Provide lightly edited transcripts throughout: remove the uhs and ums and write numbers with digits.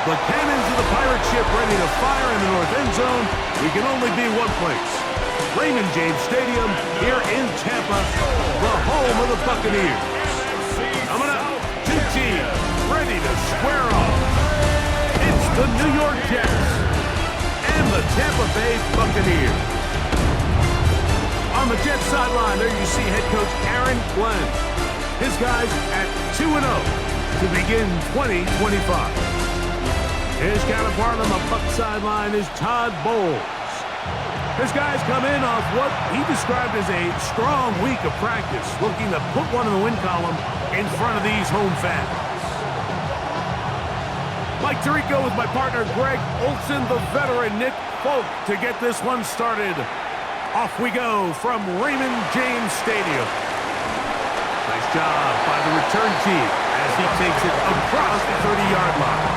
The cannons of the pirate ship ready to fire in the north end zone. We can only be one place. Raymond James Stadium here in Tampa, the home of the Buccaneers. Coming up, two teams ready to square off. It's the New York Jets and the Tampa Bay Buccaneers. On the Jets sideline, there you see head coach Aaron Glenn. His guys at 2-0 to begin 2025. His counterpart on the Buck sideline is Todd Bowles. His guys come in off what he described as a strong week of practice, looking to put one in the win column in front of these home fans. Mike Tirico with my partner Greg Olson, the veteran Nick Folk to get this one started. Off we go from Raymond James Stadium. Nice job by the return team as he takes it across the 30-yard line.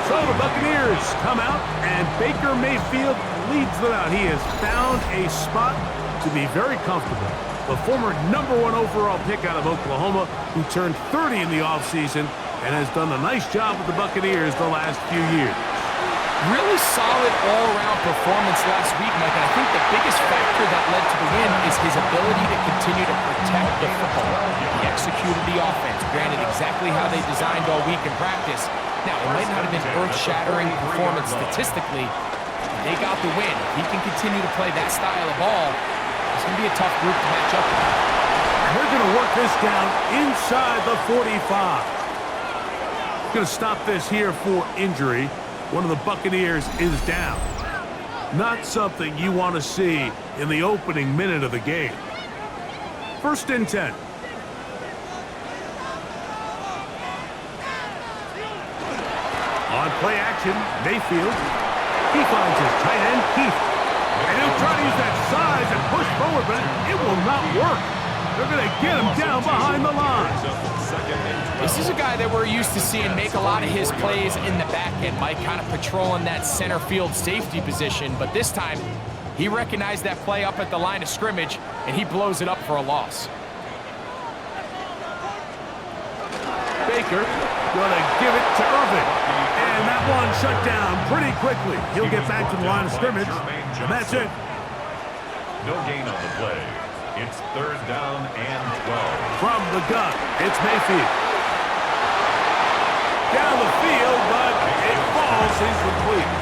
So the Buccaneers come out, and Baker Mayfield leads them out. He has found a spot to be very comfortable. The former #1 overall pick out of Oklahoma, who turned 30 in the offseason and has done a nice job with the Buccaneers the last few years. Really solid all-around performance last week, Mike, and I think the biggest factor that led to the win is his ability to continue to protect the football. He executed the offense, granted exactly how they designed all week in practice. Now, it might not have been earth-shattering performance statistically, but they got the win. If he can continue to play that style of ball, it's going to be a tough group to match up with. And they're going to work this down inside the 45. Going to stop this here for injury. One of the Buccaneers is down. Not something you want to see in the opening minute of the game. 1st and 10. On play action, Mayfield. He finds his tight end, Keith. And he'll try to use that size and push forward, but it will not work. They're going to get him down behind the line. This is a guy that we're used to seeing make a lot of his plays in the back end, Mike, kind of patrolling that center field safety position. But this time, he recognized that play up at the line of scrimmage, and he blows it up for a loss. Baker going to give it to Irvin. And that one shut down pretty quickly. He'll get back to the line of scrimmage, and that's it. No gain on the play. It's 3rd down and 12. From the gun, it's Mayfield. Down the field, but it falls incomplete.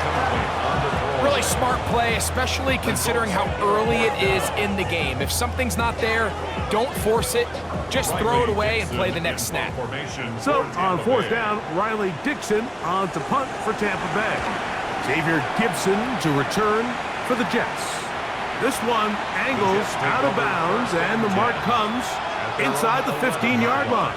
Really smart play, especially considering how early it is in the game. If something's not there, don't force it. Just throw it away and play the next snap. So, on 4th down, Riley Dixon on to punt for Tampa Bay. Xavier Gibson to return for the Jets. This one angles out of bounds, and the mark comes inside the 15-yard line.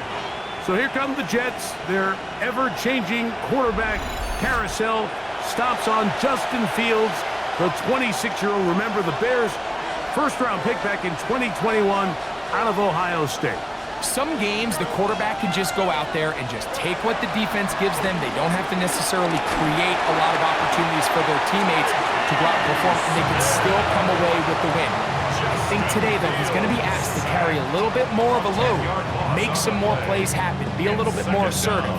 So here come the Jets. Their ever-changing quarterback carousel stops on Justin Fields, the 26-year-old. Remember, the Bears' first-round pick back in 2021 out of Ohio State. Some games, the quarterback can just go out there and just take what the defense gives them. They don't have to necessarily create a lot of opportunities for their teammates to go out and perform, and they can still come away with the win. I think today, though, he's going to be asked to carry a little bit more of a load, make some more plays happen, be a little bit more assertive.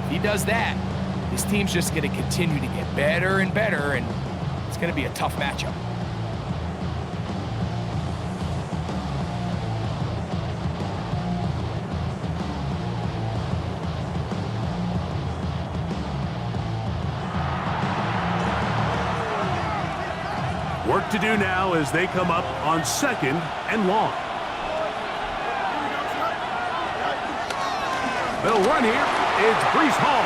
If he does that, this team's just going to continue to get better and better, and it's going to be a tough matchup. Work to do now as they come up on 2nd and long. They'll run here. It's Breece Hall.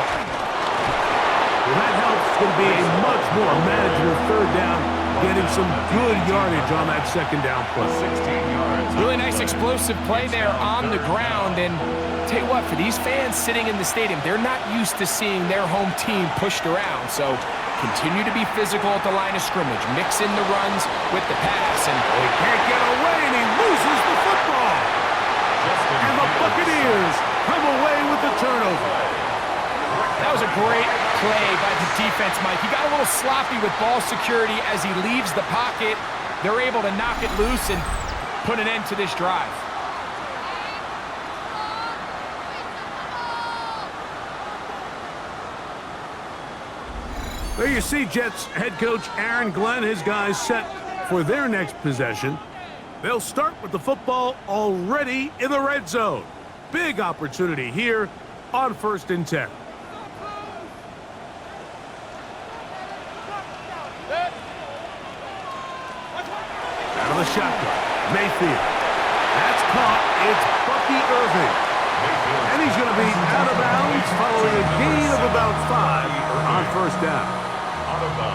Well, that helps. It's going to be a much more manageable 3rd down, getting some good yardage on that 2nd down play. 16 yards. Really nice explosive play there on the ground, and tell you what, for these fans sitting in the stadium, they're not used to seeing their home team pushed around, so continue to be physical at the line of scrimmage, mix in the runs with the pass, and he can't get away, and he loses the football. And the Buccaneers come away with the turnover. That was a great play by the defense, Mike. He got a little sloppy with ball security as he leaves the pocket. They're able to knock it loose and put an end to this drive. There you see Jets head coach Aaron Glenn, his guys set for their next possession. They'll start with the football already in the red zone. Big opportunity here on 1st and 10. Out of the shotgun, Mayfield. That's caught. It's Bucky Irving. And he's going to be out of bounds following a gain of about 5 on 1st down.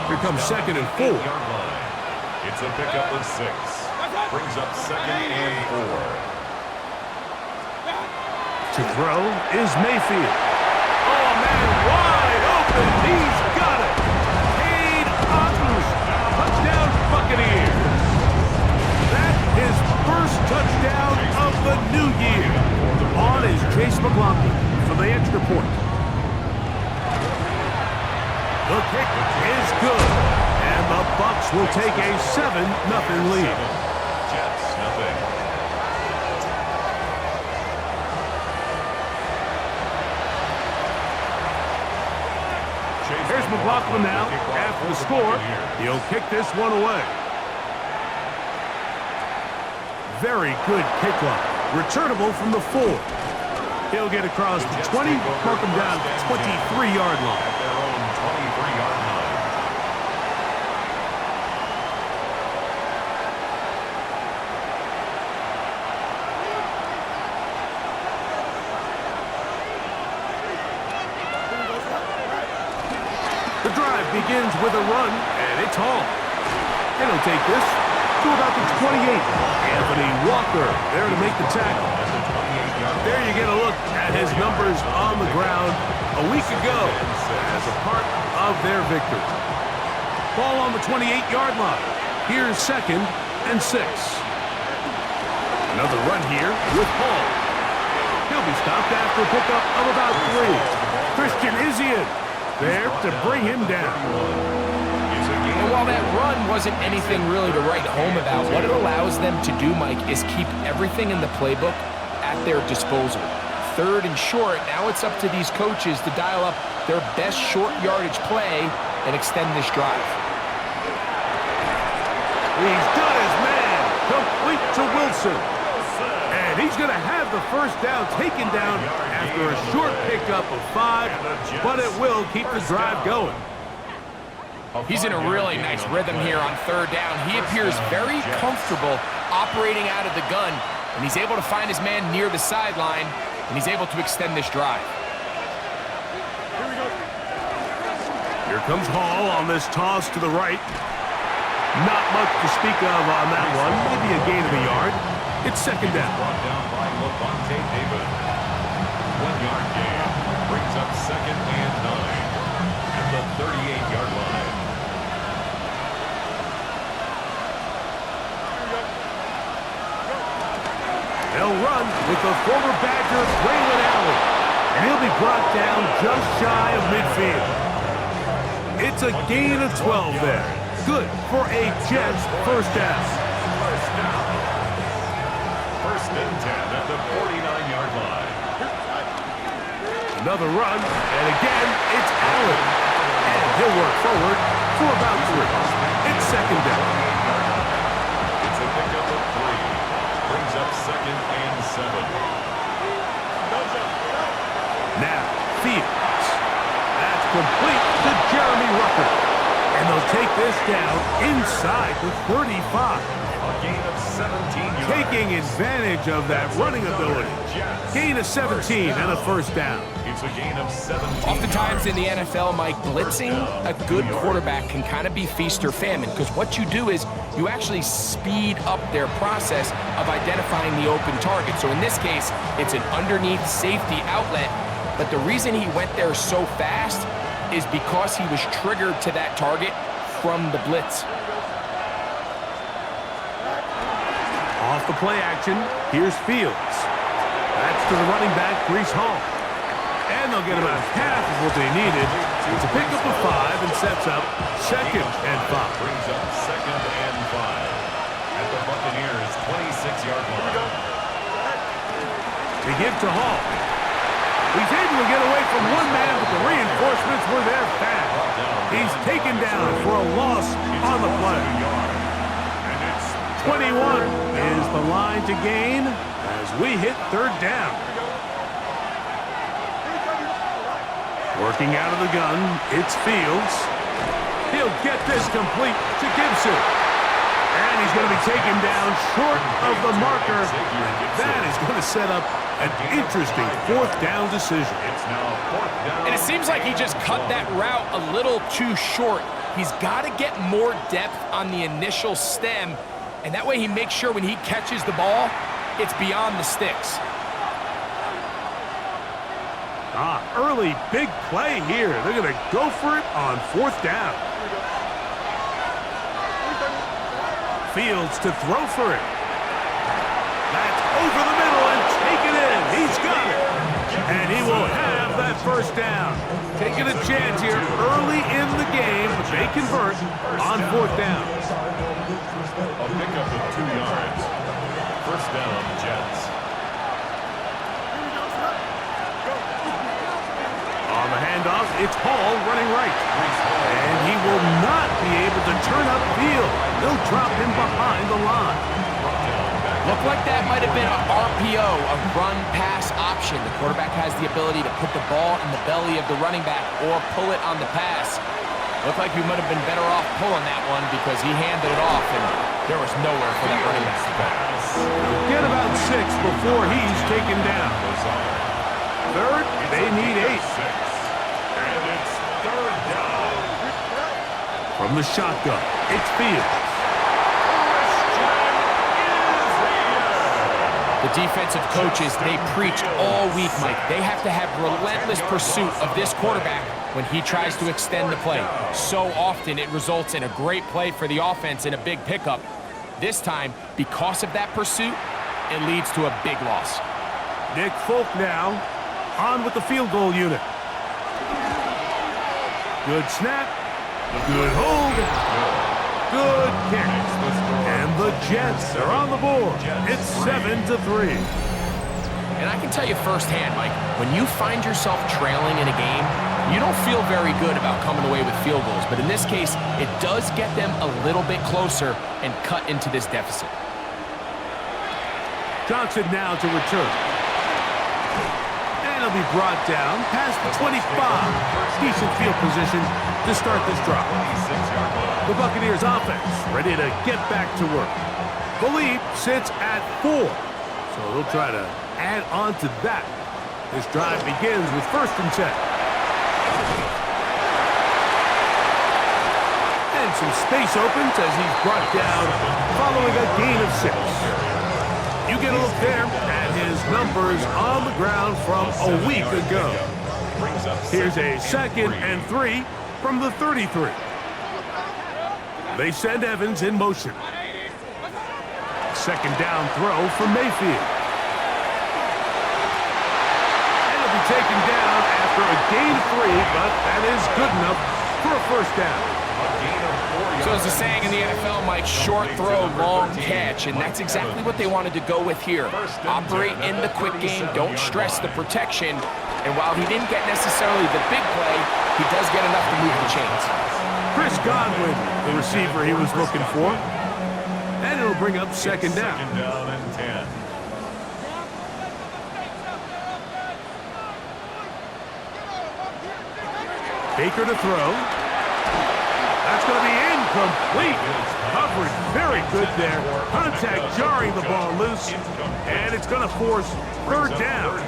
Here comes 2nd and 4. It's a pickup of 6. Brings up 2nd and 4. To throw is Mayfield. Oh, man, wide open. He's got it. Cade Otton. Touchdown, Buccaneers. That's his first touchdown of the new year. On is Chase McLaughlin for the extra point. The kick is good. And the Bucs will take a 7-0 lead. Jets, nothing. Here's McLaughlin now. After the score, he'll kick this one away. Very good kickoff. Returnable from the 4. He'll get across the 20, mark him down to 23-yard line. At their own 23-yard line. The drive begins with a run, and it's home. And he'll take this to about the 28. Anthony Walker there to make the tackle. There you get a look at his numbers on the ground a week ago as a part of their victory. Ball on the 28-yard line. Here's 2nd and 6. Another run here with Hall. He'll be stopped after a pickup of about 3. Christian Izien there to bring him down. And while that run wasn't anything really to write home about, what it allows them to do, Mike, is keep everything in the playbook at their disposal. 3rd and short, now it's up to these coaches to dial up their best short yardage play and extend this drive. He's got his man, complete to Wilson. And he's going to have the 1st down taken down after a short pickup of 5, but it will keep the drive going. He's in a really nice rhythm here on 3rd down. He appears very comfortable operating out of the gun, and he's able to find his man near the sideline, and he's able to extend this drive. Here comes Hall on this toss to the right. Not much to speak of on that one. Maybe a gain of a yard. It's 2nd down. Brought down by Levante David. 1-yard gain. Brings up 2nd and 9. At the 38-yard line. They'll run with the former Badger, Braylon Allen. And he'll be brought down just shy of midfield. It's a gain of 12 there. Good for a Jets 1st down. 1st and 10 at the 49-yard line. Another run, and again, it's Allen. And he'll work forward for about 3. It's 2nd down. It's a pickup of 3. Brings up 2nd and 7. Now, Fields. That's complete to Jeremy Rucker. And they'll take this down inside the 35. A gain of 17 yards. Taking advantage of that running ability. Gain of 17 and a 1st down. It's a gain of 17. Oftentimes in the NFL, Mike, blitzing a good quarterback can kind of be feast or famine, because what you do is you actually speed up their process of identifying the open target. So in this case, it's an underneath safety outlet, but the reason he went there so fast is because he was triggered to that target from the blitz. Off the play action, here's Fields. That's to the running back, Breece Hall. And they'll get about half of what they needed. It's a pickup of 5 and sets up 2nd and 5. Brings up 2nd and 5. At the Buccaneers' 26-yard line. They give to Hall. He's able to get away from one man, but the reinforcements were there fast. He's taken down for a loss on the play. 21 is the line to gain as we hit third down. Working out of the gun, it's Fields. He'll get this complete to Gibson. And he's going to be taken down short of the marker. That is going to set up an interesting fourth down decision. And it seems like he just cut that route a little too short. He's got to get more depth on the initial stem, and that way he makes sure when he catches the ball, it's beyond the sticks. Early big play here. They're going to go for it on fourth down. Fields to throw for it. That's over the middle and taken in. He's got it. And he will have that first down. Taking a chance here early in the game, but they convert on fourth down. A pickup of 2 yards. First down, Jets. On the handoff, it's Hall running right. And he will not be able to turn upfield. They'll drop him behind the line. Looked like that might have been an RPO, a run-pass option. The quarterback has the ability to put the ball in the belly of the running back or pull it on the pass. Looked like he might have been better off pulling that one because he handed it off, and there was nowhere for that running back to go. Get about 6 before he's taken down. Third, they need 8. And it's third down. From the shotgun, it's Fields. The defensive coaches, they preach all week, Mike. They have to have relentless pursuit of this quarterback when he tries to extend the play. So often it results in a great play for the offense and a big pickup. This time, because of that pursuit, it leads to a big loss. Nick Folk now on with the field goal unit. Good snap. Good hold. Good kick. And the Jets are on the board. It's 7-3. And I can tell you firsthand, Mike, when you find yourself trailing in a game, you don't feel very good about coming away with field goals. But in this case, it does get them a little bit closer and cut into this deficit. Johnson now to return. And he'll be brought down past the 25. Decent field position to start this drive. The Buccaneers offense ready to get back to work. Philippe sits at 4, so they'll try to add on to that. This drive begins with 1st and 10. And some space opens as he's brought down following a gain of 6. You get a look there at his numbers on the ground from a week ago. Here's a 2nd and 3 from the 33. They send Evans in motion. 2nd down throw for Mayfield. And it'll be taken down after a gain of 3, but that is good enough for a first down. So as the saying in the NFL, Mike, short throw, long catch, and that's exactly what they wanted to go with here. Operate in the quick game, don't stress the protection, and while he didn't get necessarily the big play, he does get enough to move the chains. Chris Godwin, the receiver he was looking for, and it'll bring up 2nd down. 2nd down and 10. Baker to throw. That's going to be incomplete. Coverage very good there. Contact jarring the ball loose. And it's going to force 3rd down.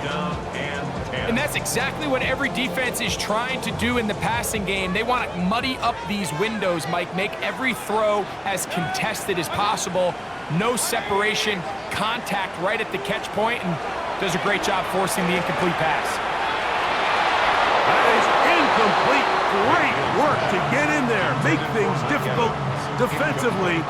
And that's exactly what every defense is trying to do in the passing game. They want to muddy up these windows, Mike, make every throw as contested as possible. No separation, contact right at the catch point, and does a great job forcing the incomplete pass. That is incomplete. Great work to get in there, make things difficult defensively,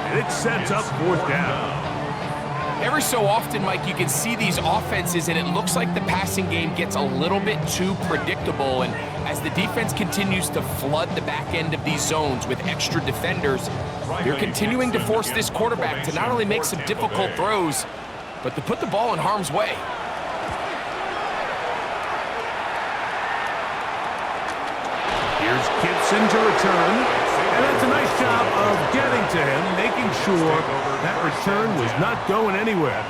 and it sets up 4th down. Every so often, Mike, you can see these offenses, and it looks like the passing game gets a little bit too predictable. And as the defense continues to flood the back end of these zones with extra defenders, they're continuing to force this quarterback to not only make some difficult throws, but to put the ball in harm's way. Here's Gibson Wilson to return. And that's a nice job of getting to him, making sure that return was not going anywhere.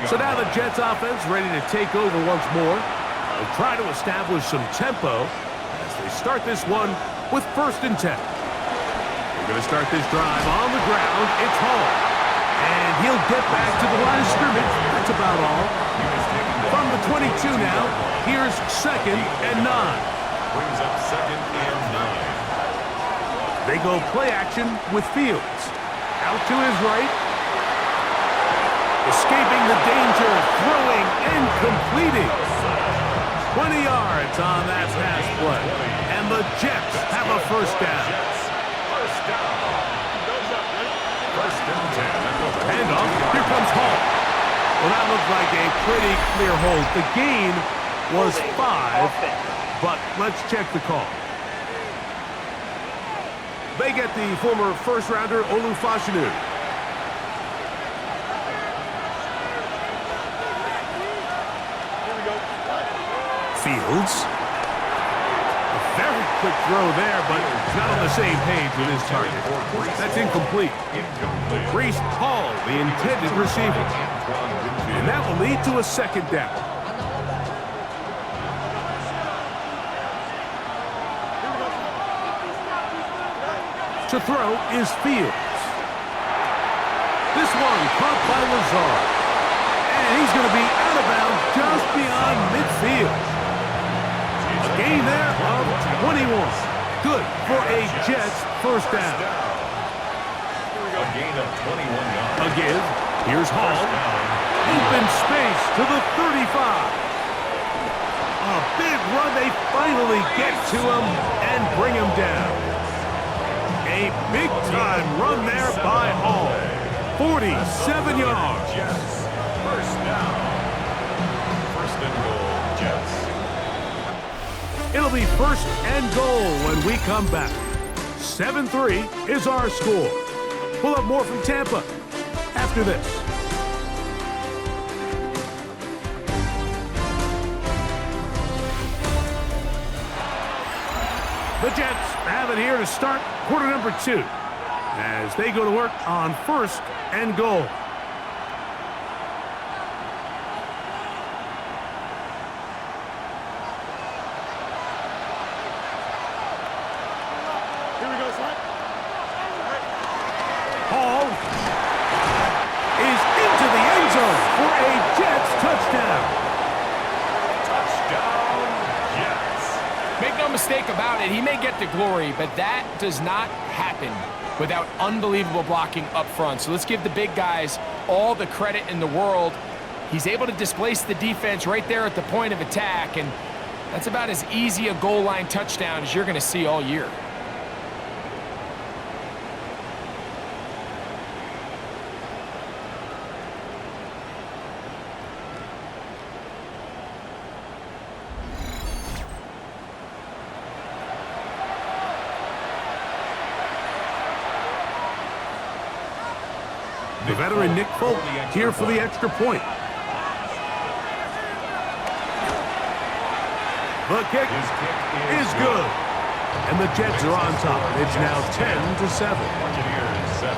So now the Jets offense ready to take over once more. They'll try to establish some tempo as they start this one with 1st and 10. They're going to start this drive on the ground. It's Hall. And he'll get back to the line of scrimmage. That's about all. From the 22 now, here's 2nd and 9. Brings up 2nd and 9. They go play action with Fields. Out to his right. Escaping the danger, throwing and completing. 20 yards on that pass play. And the Jets have a 1st down. First down. 1st and 10. Handoff. Here comes Hall. Well, that looked like a pretty clear hold. The gain was 5, but let's check the call. They get the former 1st-rounder Olu Fashanu. Fields. A very quick throw there, but not on the same page with his target. That's incomplete. Reese Hall, the intended receiver. And that will lead to a 2nd down. To throw is Fields. This one caught by Lazard. And he's going to be out of bounds just beyond midfield. A gain there of 21. Good for a Jets 1st down. A gain of 21 yards. A give. Here's Hall. Open space to the 35. A big run. They finally get to him and bring him down. A big-time run there by Hall. 47 yards. Jets. 1st down. 1st and goal, Jets. It'll be 1st and goal when we come back. 7-3 is our score. We'll have more from Tampa after this. The Jets have it here to start quarter number 2 as they go to work on 1st and goal. Here we go, son. Hall is into the end zone for a Jets touchdown. Touchdown, Jets. Make no mistake about it, he may get the glory, but that does not happen without unbelievable blocking up front. So let's give the big guys all the credit in the world. He's able to displace the defense right there at the point of attack, and that's about as easy a goal line touchdown as you're going to see all year. The veteran Nick Folk here for the extra point. The kick is good. And the Jets are on top. It's now 10-7. Buccaneers 7.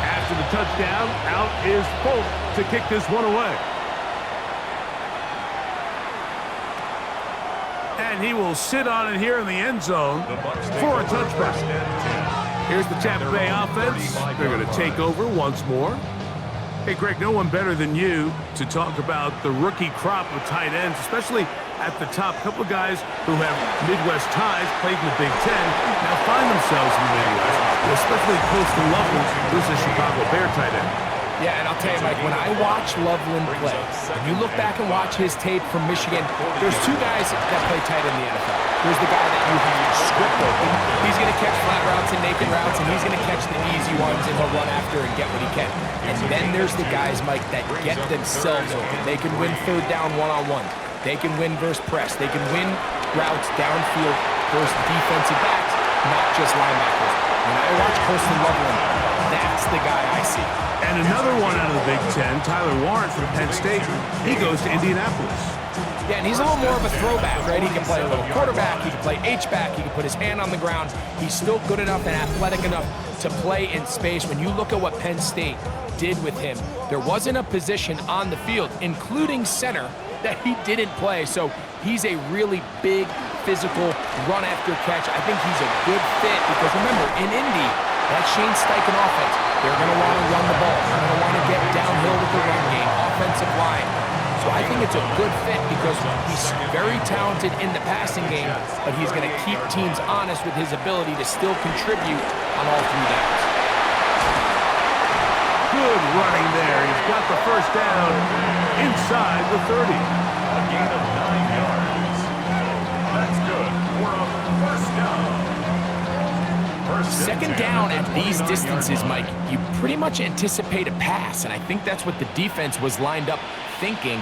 After the touchdown, out is Folk to kick this one away. And he will sit on it here in the end zone for a touchback. Here's the Tampa Bay offense. They're going to take over once more. Hey, Greg, no one better than you to talk about the rookie crop of tight ends, especially at the top. A couple of guys who have Midwest ties, played in the Big Ten, now find themselves in the Midwest, especially Coastal Loveland, who's a Chicago Bear tight end. Yeah, and I'll tell you, Mike, when I watch Loveland play, when you look back and watch his tape from Michigan, there's 2 guys that play tight in the NFL. There's the guy that you have to script open. He's going to catch flat routes and naked routes, and he's going to catch the easy ones, and he'll run after and get what he can. And then there's the guys, Mike, that get themselves open. They can win 3rd down one-on-one. They can win versus press. They can win routes downfield versus defensive backs, not just linebackers. When I watch Coastal Loveland, That's the guy I see. And another one out of the Big Ten, Tyler Warren from Penn State. He goes to Indianapolis. Yeah, and he's a little more of a throwback, right? He can play a little quarterback, he can play H-back, he can put his hand on the ground. He's still good enough and athletic enough to play in space. When you look at what Penn State did with him, there wasn't a position on the field, including center, that he didn't play. So he's a really big, physical, run after catch. I think he's a good fit because remember, in Indy, that Shane Steichen offense, they're going to want to run the ball. They're going to want to get downhill with the run game, offensive line. So I think it's a good fit because he's very talented in the passing game, but he's going to keep teams honest with his ability to still contribute on all 3 downs. Good running there. He's got the first down inside the 30. A gain of 9 yards. That's good for a first down. Second down at these distances, Mike, you pretty much anticipate a pass, and I think that's what the defense was lined up thinking.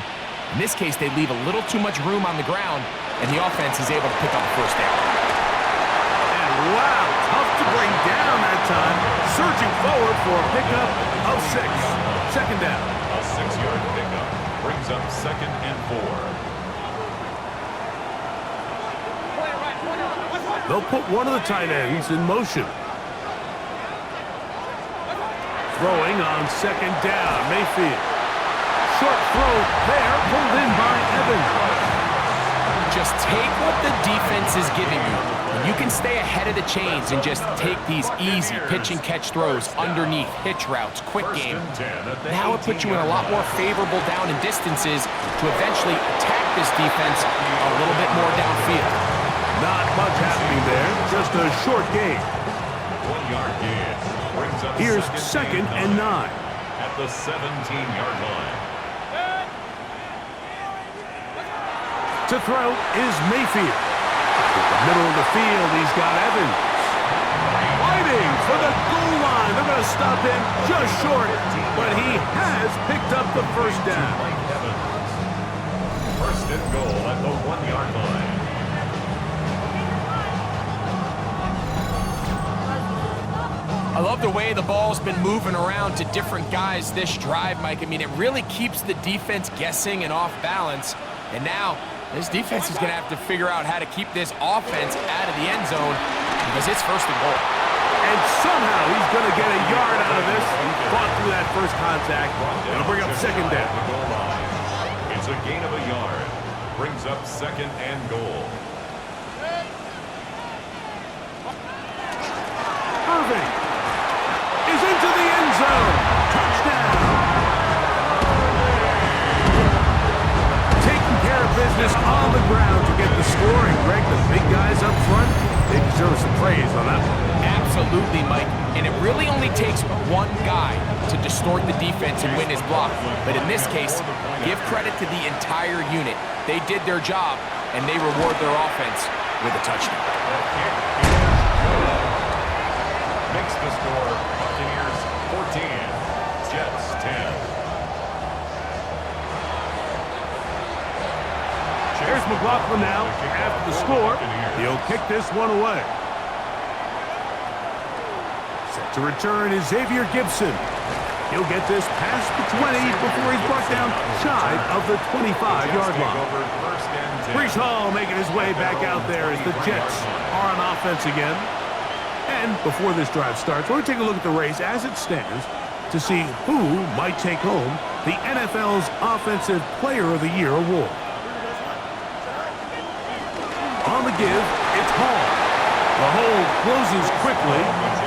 In this case, they leave a little too much room on the ground, and the offense is able to pick up a first down. And wow, tough to bring down that time. Surging forward for a pickup of 6. Second down. A 6-yard pickup brings up 2nd and 4. They'll put one of the tight ends in motion. Throwing on 2nd down, Mayfield. Short throw there, pulled in by Evans. Just take what the defense is giving you. And you can stay ahead of the chains and just take these easy pitch-and-catch throws underneath, hitch routes, quick game. Now it puts you in a lot more favorable down and distances to eventually attack this defense a little bit more downfield. Not much happening there, just a short gain. 1-yard gain brings up Here's 2nd and 9. At the 17-yard line. To throw is Mayfield. At the middle of the field, he's got Evans. Fighting for the goal line. They're going to stop him just short, but he has picked up the first down. First and goal at the 1-yard line. I love the way the ball's been moving around to different guys this drive, Mike. I mean, it really keeps the defense guessing and off balance. And now, this defense is going to have to figure out how to keep this offense out of the end zone because it's first and goal. And somehow he's going to get a yard out of this. He fought through that first contact. It'll bring up 2nd down. It's a gain of a yard. Brings up 2nd and goal. Irving is into the end zone. Touchdown. Taking care of business on the ground to get the score. And Greg, the big guys up front, they deserve some praise on that one. Absolutely, Mike. And it really only takes one guy to distort the defense and win his block. But in this case, give credit to the entire unit. They did their job, and they reward their offense with a touchdown. Makes the score Buccaneers 14, Jets 10. Here's McLaughlin now. After the score, he'll kick this one away. Set to return is Xavier Gibson. He'll get this past the 20 before he's brought down shy of the 25-yard line. Breece Hall making his way back out there as the Jets are on offense again. And before this drive starts, we're going to take a look at the race as it stands to see who might take home the NFL's Offensive Player of the Year award. On the give, it's Hall. The hole closes quickly.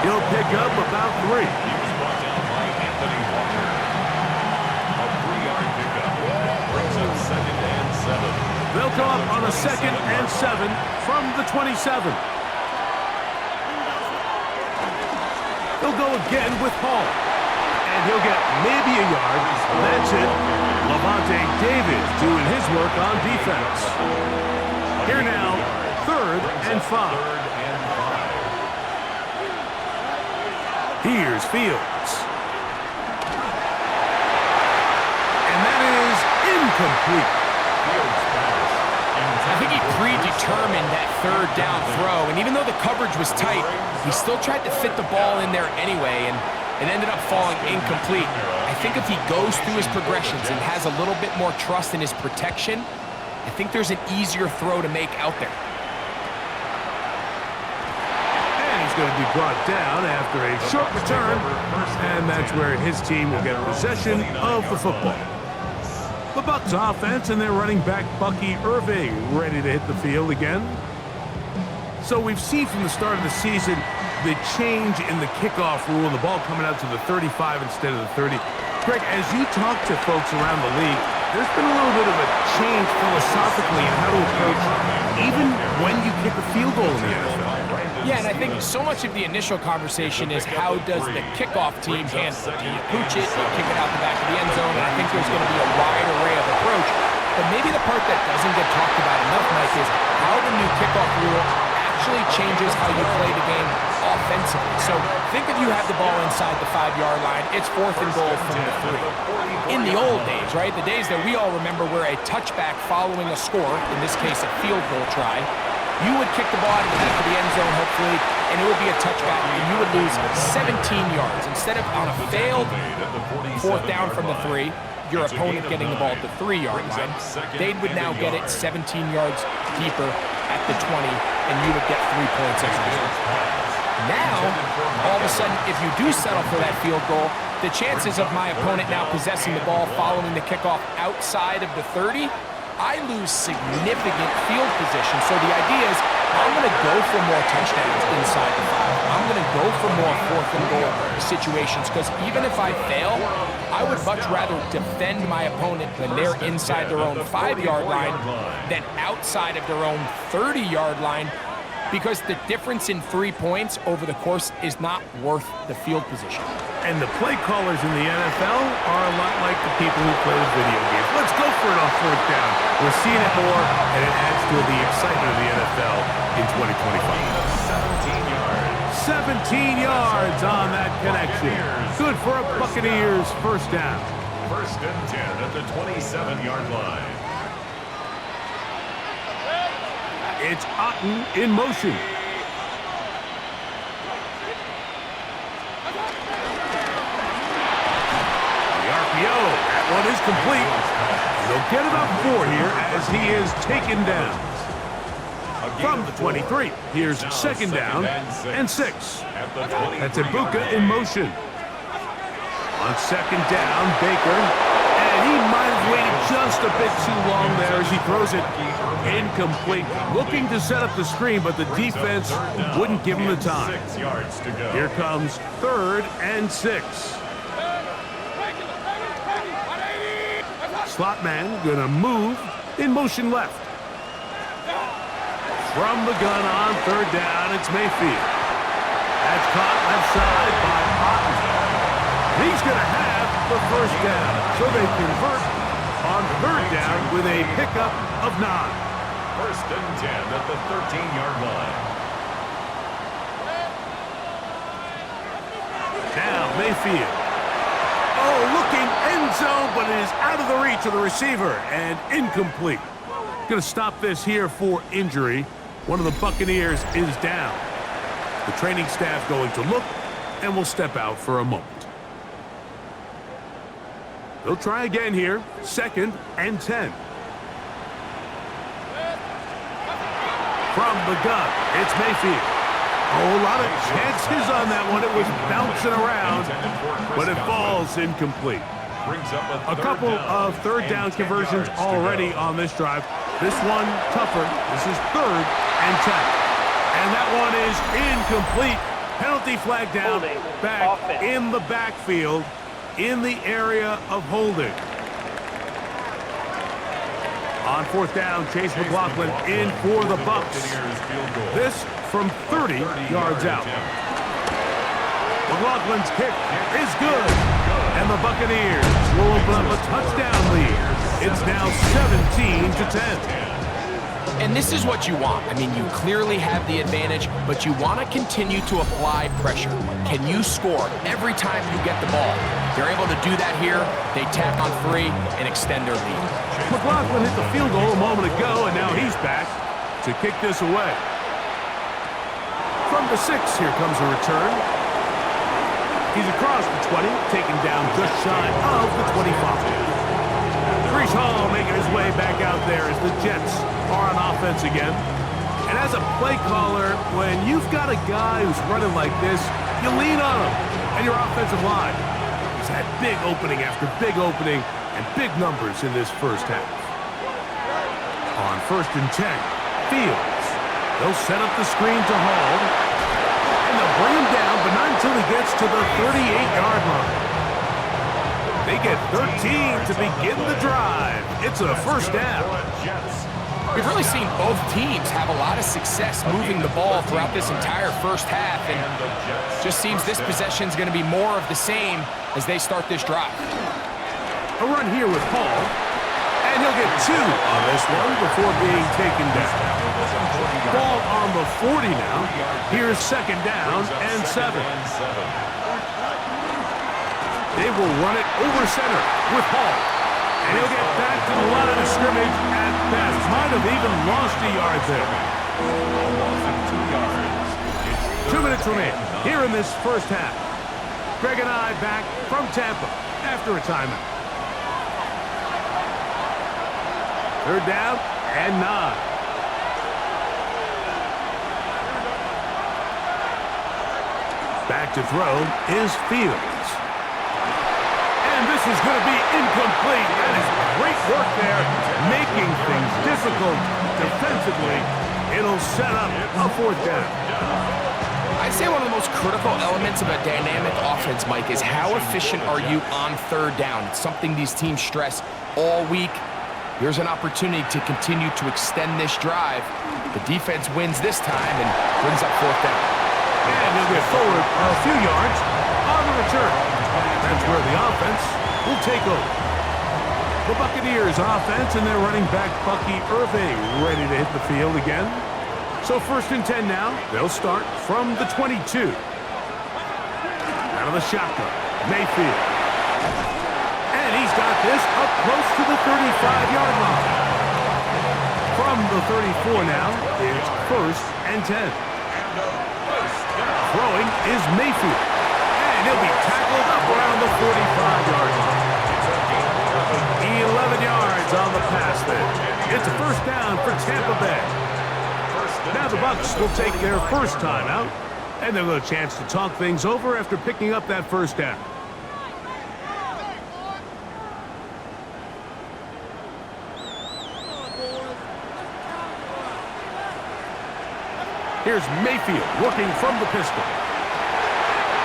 He'll pick up about 3. He was brought down by Anthony Walker. A 3-yard pickup brings up 2nd and 7. They'll come up on a 2nd and 7 from the 27. He'll go again with Hall. And he'll get maybe a yard. That's it. Levante David doing his work on defense. Here now, 3rd and 5. Here's Fields. And that is incomplete. I think he predetermined that 3rd down throw, and even though the coverage was tight, he still tried to fit the ball in there anyway, and It ended up falling incomplete. I think if he goes through his progressions and has a little bit more trust in his protection, I think there's an easier throw to make out there. And he's going to be brought down after a short return, and that's where his team will get possession of the football. The Bucs offense and their running back Bucky Irving ready to hit the field again. So we've seen from the start of the season the change in the kickoff rule and the ball coming out to the 35 instead of the 30. Greg, as you talk to folks around the league, there's been a little bit of a change philosophically in how to approach even when you kick a field goal in the NFL. Yeah, and I think so much of the initial conversation is how does the kickoff team handle it? Do you pooch it? Do you kick it out the back of the end zone? And I think there's going to be a wide array of approach. But maybe the part that doesn't get talked about enough, Mike, is how the new kickoff rule actually changes how you play the game offensively. So think if you have the ball inside the 5-yard line, it's 4th and goal from the 3. In the old days, right, the days that we all remember where a touchback following a score, in this case a field goal try, you would kick the ball out of the back of the end zone, hopefully, and it would be a touchback, and you would lose 17 yards. Instead of on a failed 4th down from the 3, your opponent getting the ball at the 3-yard line, they would now get it 17 yards deeper at the 20, and you would get 3 points as a result. Now, all of a sudden, if you do settle for that field goal, the chances of my opponent now possessing the ball following the kickoff outside of the 30, I lose significant field position. So the idea is I'm going to go for more touchdowns inside the 5. I'm going to go for more 4th and goal situations because even if I fail, I would much rather defend my opponent when they're inside their own 5-yard line than outside of their own 30-yard line, because the difference in 3 points over the course is not worth the field position. And the play callers in the NFL are a lot like the people who play the video games. Let's go for it on 4th down. We're seeing it more, and it adds to the excitement of the NFL in 2025. 17 yards on that connection. Good for a Buccaneers first down. 1st and 10 at the 27-yard line. It's Otten in motion. The RPO, that one is complete. They'll get about 4 here as he is taken down. From the 23, here's 2nd down and 6. That's Ibuka in motion. On 2nd down, Baker. And he might have waited just a bit too long there as he throws it incomplete. Looking to set up the screen, but the defense wouldn't give him the time. Here comes 3rd and 6. Slot man gonna move in motion left. From the gun on 3rd down, it's Mayfield. That's caught left side by Otten. He's gonna have the first down, so they convert on 3rd down with a pickup of 9. 1st and 10 at the 13-yard line. Now Mayfield. Oh, looking end zone, but it is out of the reach of the receiver and incomplete. Going to stop this here for injury. One of the Buccaneers is down. The training staff going to look and will step out for a moment. They'll try again here. 2nd and 10. From the gun, it's Mayfield. Oh, a lot of chances on that one. It was bouncing around, but it falls incomplete. A couple of 3rd down conversions already on this drive. This one tougher. This is 3rd and 10. And that one is incomplete. Penalty flag down, back in the backfield, in the area of holding. On 4th down, Chase McLaughlin in for the Bucs. This from 30 yards out. McLaughlin's kick is good. And the Buccaneers will open up a touchdown lead. It's now 17-10. And this is what you want. I mean, you clearly have the advantage, but you want to continue to apply pressure. Can you score every time you get the ball? They're able to do that here. They tack on 3 and extend their lead. McLaughlin hit the field goal a moment ago, and now he's back to kick this away. From the 6, here comes a return. He's across the 20, taken down just shy of the 25. Brees Hall making his way back out there as the Jets are on offense again. And as a play caller, when you've got a guy who's running like this, you lean on him and your offensive line. He's had big opening after big opening and big numbers in this first half. On 1st and 10, Fields. They'll set up the screen to Hall. And they'll bring him down, but not until he gets to the 38-yard line. They get 13 to begin the drive. It's a first down. We've really seen both teams have a lot of success moving the ball throughout this entire first half, and just seems this possession is going to be more of the same as they start this drive. A run here with Hall, and he'll get 2 on this one before being taken down. Ball on the 40 now. Here's 2nd down and 7. They will run it over center with Hall. And he'll get back to the line of scrimmage at best. Might have even lost a yard there. 2 minutes remain here in this first half. Greg and I back from Tampa after a timeout. 3rd down and 9. Back to throw is Fields. And this is going to be incomplete. That is great work there, making things difficult defensively. It'll set up a 4th down. I'd say one of the most critical elements of a dynamic offense, Mike, is how efficient are you on 3rd down. It's something these teams stress all week. Here's an opportunity to continue to extend this drive. The defense wins this time and brings up 4th down. And they'll get forward a few yards on the return. And that's where the offense will take over. The Buccaneers offense and their running back Bucky Irving ready to hit the field again. So 1st and 10 now. They'll start from the 22. Out of the shotgun, Mayfield. And he's got this up close to the 35-yard line. From the 34 now, it's 1st and 10. Throwing is Mayfield. And he'll be tackled up around the 45-yard line. 11 yards on the pass there. It's a 1st down for Tampa Bay. Now the Bucs will take their first timeout, and they'll get a chance to talk things over after picking up that 1st down. Here's Mayfield working from the pistol.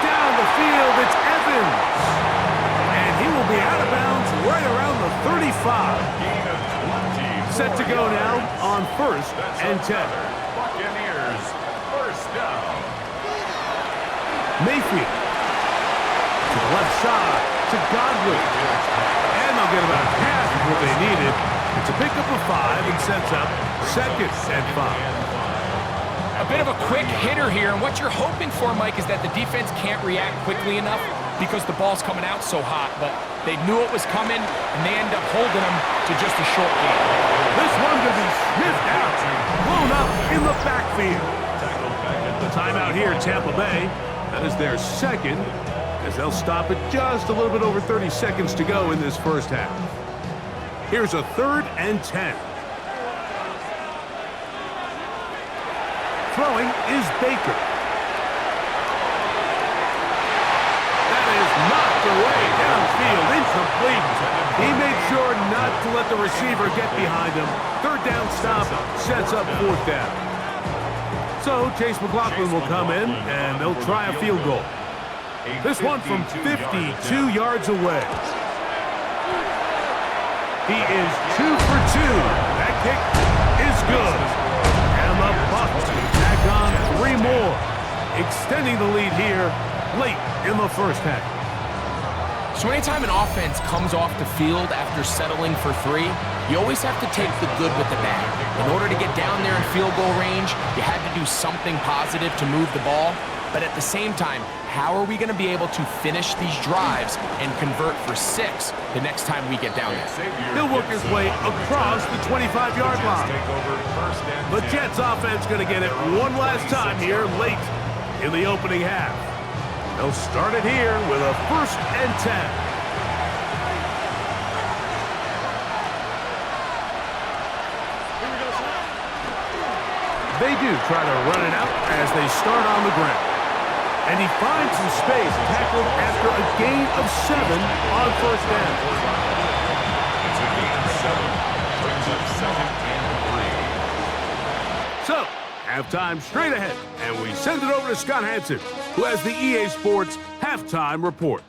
Down the field, it's Evans. And he will be out of bounds right around the 35. Set to go now on 1st and 10. Buccaneers, 1st down. Mayfield to the left side to Godwin. And they'll get about half of what they needed. It's a pickup of 5 and sets up 2nd and 5. A bit of a quick hitter here, and what you're hoping for, Mike, is that the defense can't react quickly enough because the ball's coming out so hot, but they knew it was coming, and they end up holding them to just a short game. This one could be sniffed out, blown up in the backfield. The timeout here, Tampa Bay. That is their 2nd, as they'll stop it just a little bit over 30 seconds to go in this first half. Here's a 3rd and 10. Throwing is Baker. That is knocked away downfield, incomplete. He made sure not to let the receiver get behind him. 3rd down stop sets up 4th down. So Chase McLaughlin will come in, and they'll try a field goal. This one from 52 yards away. He is 2 for 2. That kick is good. And the Bucs tack on 3 more, extending the lead here late in the first half. So anytime an offense comes off the field after settling for 3, you always have to take the good with the bad. In order to get down there in field goal range, you had to do something positive to move the ball. But at the same time, how are we going to be able to finish these drives and convert for 6 the next time we get down there? He'll work his way across the 25-yard line. The Jets offense going to get it one last time here late in the opening half. They'll start it here with a 1st and 10. They do try to run it out as they start on the ground. And he finds some space, tackled after a gain of 7 on 1st down. It's a gain of 7. Brings up 2nd and 3. So, halftime straight ahead, and we send it over to Scott Hansen, who has the EA Sports halftime report.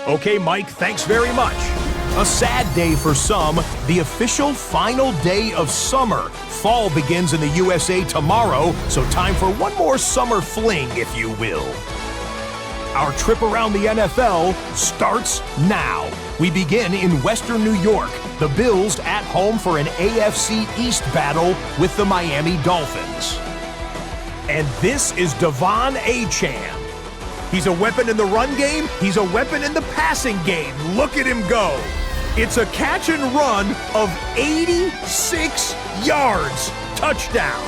Okay, Mike, thanks very much. A sad day for some, the official final day of summer. Fall begins in the USA tomorrow, so time for one more summer fling, if you will. Our trip around the NFL starts now. We begin in Western New York. The Bills at home for an AFC East battle with the Miami Dolphins. And this is Devon Achane. He's a weapon in the run game. He's a weapon in the passing game. Look at him go. It's a catch and run of 86 yards. Touchdown.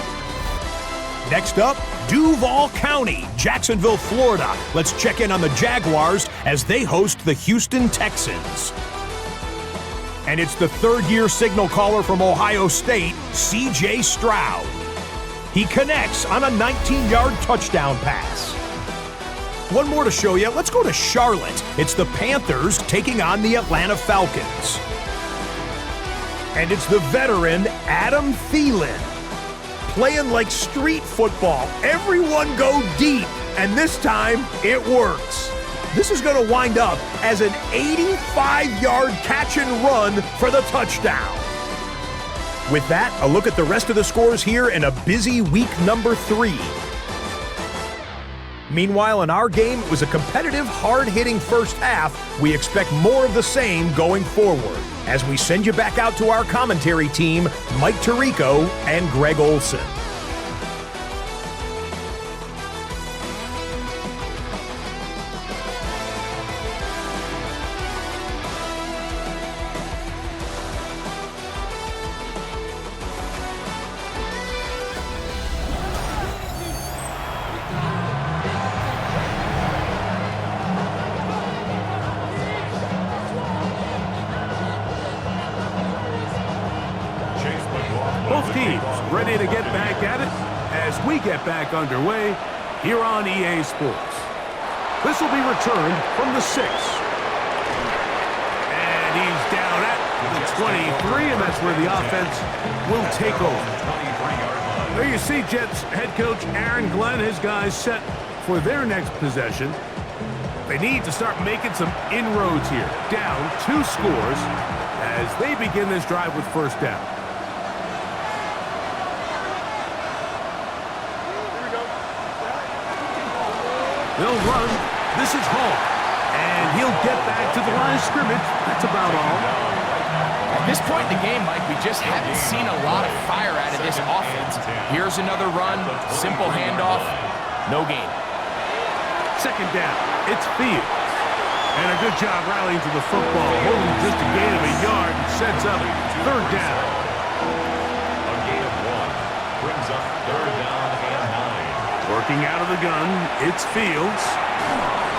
Next up, Duval County, Jacksonville, Florida. Let's check in on the Jaguars as they host the Houston Texans. And it's the 3rd-year signal caller from Ohio State, C.J. Stroud. He connects on a 19-yard touchdown pass. One more to show you. Let's go to Charlotte. It's the Panthers taking on the Atlanta Falcons. And it's the veteran Adam Thielen. Playing like street football. Everyone go deep. And this time, it works. This is going to wind up as an 85-yard catch and run for the touchdown. With that, a look at the rest of the scores here in a busy week number 3. Meanwhile, in our game, it was a competitive, hard-hitting first half. We expect more of the same going forward. As we send you back out to our commentary team, Mike Tirico and Greg Olson. Both teams ready to get back at it as we get back underway here on EA Sports. This will be returned from the 6. And he's down at the 23, and that's where the offense will take over. There you see Jets head coach Aaron Glenn, his guys set for their next possession. They need to start making some inroads here. Down 2 scores as they begin this drive with 1st down. They'll run. This is Hall. And he'll get back to the line of scrimmage. That's about all. At this point in the game, Mike, we just haven't seen a lot of fire out of this offense. Here's another run. Simple handoff. No gain. 2nd down. It's Fields. And a good job rallying to the football. Holding just a gain of a yard and sets up 3rd down. A gain of 1. Brings up 3rd down and 9. Working out of the gun, it's Fields.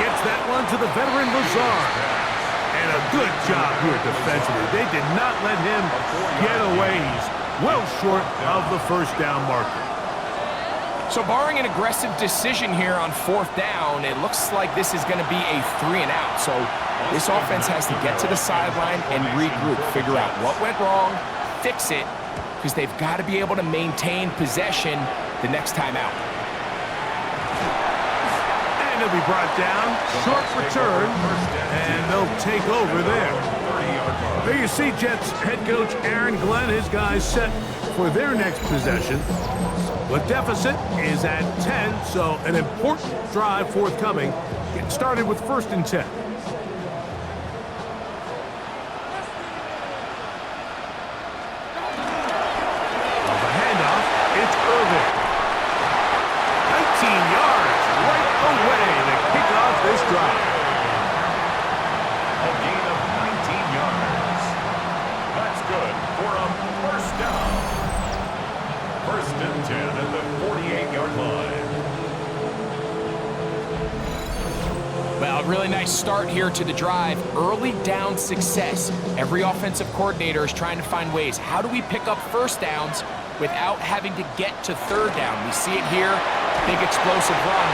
Gets that one to the veteran Lazard. And a good job here defensively. They did not let him get away. He's well short of the 1st down marker. So barring an aggressive decision here on 4th down, it looks like this is going to be a 3 and out. So this offense has to get to the sideline and regroup, figure out what went wrong, fix it, because they've got to be able to maintain possession the next time out. And he'll be brought down, short return, and they'll take over there. There you see Jets head coach Aaron Glenn, his guys set for their next possession. The deficit is at 10, so an important drive forthcoming. Get started with 1st and 10. The handoff, it's Irvin. 19 yards right away to kick off this drive. A gain of 19 yards. That's good for a 1st down. 1st and 10 at the 48-yard line. Well, really nice start here to the drive. Early down success. Every offensive coordinator is trying to find ways. How do we pick up first downs without having to get to third down? We see it here. Big explosive run.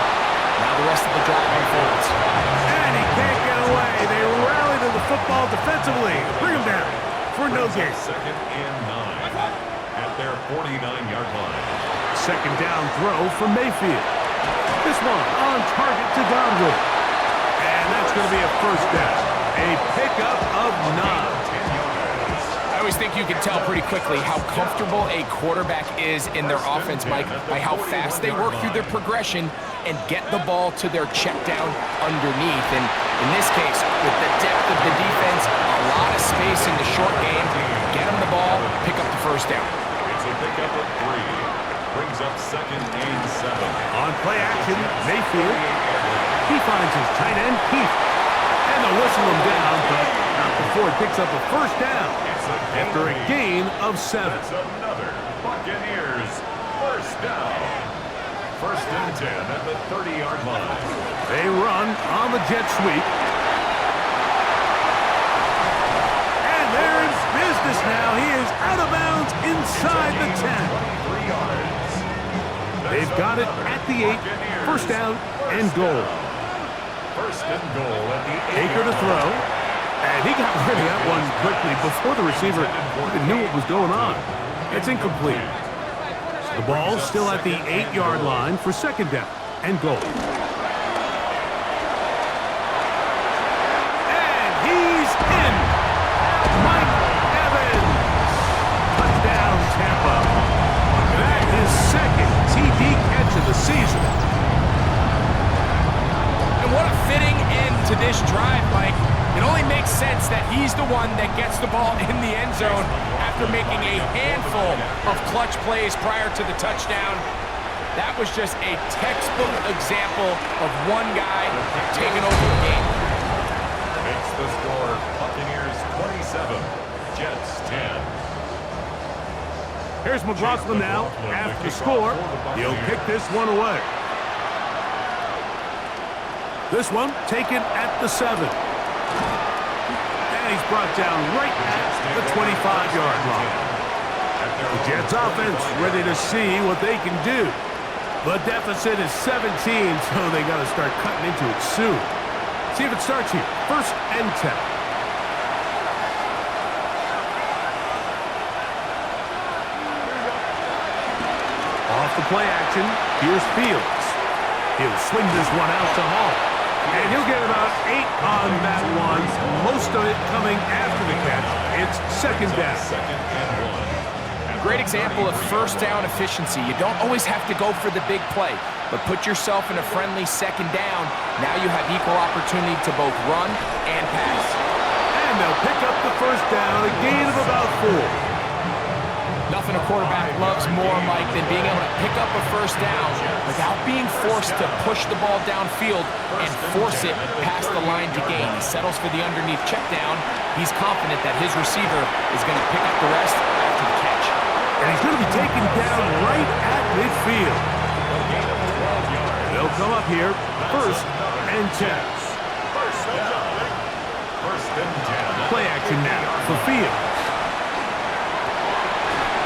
Now the rest of the drive unfolds. And he can't get away. They rally to the football defensively. Bring him down for no gain. Second and 9 at their 49-yard line. Second down throw for Mayfield. This one on target to Godwin. And that's going to be a first down. A pickup of 9. I always think you can tell pretty quickly how comfortable a quarterback is in their offense, Mike, by how fast they work through their progression and get the ball to their check down underneath. And in this case, with the depth of the defense, a lot of space in the short game, get them the ball, pick up the first down. It's a pickup of 3. Brings up second and 7. On play action, Mayfield. He finds his tight end, Keith. And they'll whistle him down, but not before he picks up a first down after a gain of 7. That's another Buccaneers first down. First and 10 at the 30-yard line. They run on the jet sweep. And there is business now. He is out of bounds inside the 10. 23 yards. They've got it at the 8. First down and goal. First and goal at the 8. Baker to throw. And he got rid of that one quickly before the receiver even knew what was going on. It's incomplete. The ball's still at the 8-yard line for second down and goal. And he's in. Mike Evans. Touchdown, Tampa. That is second TD catch of the season. And what a fitting end to this drive, Mike. It only makes sense that he's the one that gets the ball in the end zone after making a handful of clutch plays prior to the touchdown. That was just a textbook example of one guy taking over the game. Makes the score Buccaneers 27, Jets 10. Here's McLaughlin now. After the score, he'll kick this one away. This one taken at the 7. And he's brought down right at the 25-yard line. The Jets offense ready to see what they can do. The deficit is 17, so they got to start cutting into it soon. See if it starts here. First and 10. Off the play action, here's Fields. He'll swing this one out to Hall. And he'll get about 8 on that one. Most of it coming after the catch. It's second down. Second and 1. Great example of first down efficiency. You don't always have to go for the big play, but put yourself in a friendly second down. Now you have equal opportunity to both run and pass. And they'll pick up the first down, a gain of about 4. Nothing a quarterback loves more, Mike, than being able to pick up a first down without being forced to push the ball downfield and force it past the line to gain. He settles for the underneath check down. He's confident that his receiver is going to pick up the rest after the catch. And he's going to be taken down right at midfield. They'll come up here, first and 10. First and 10. Play action now for Fields.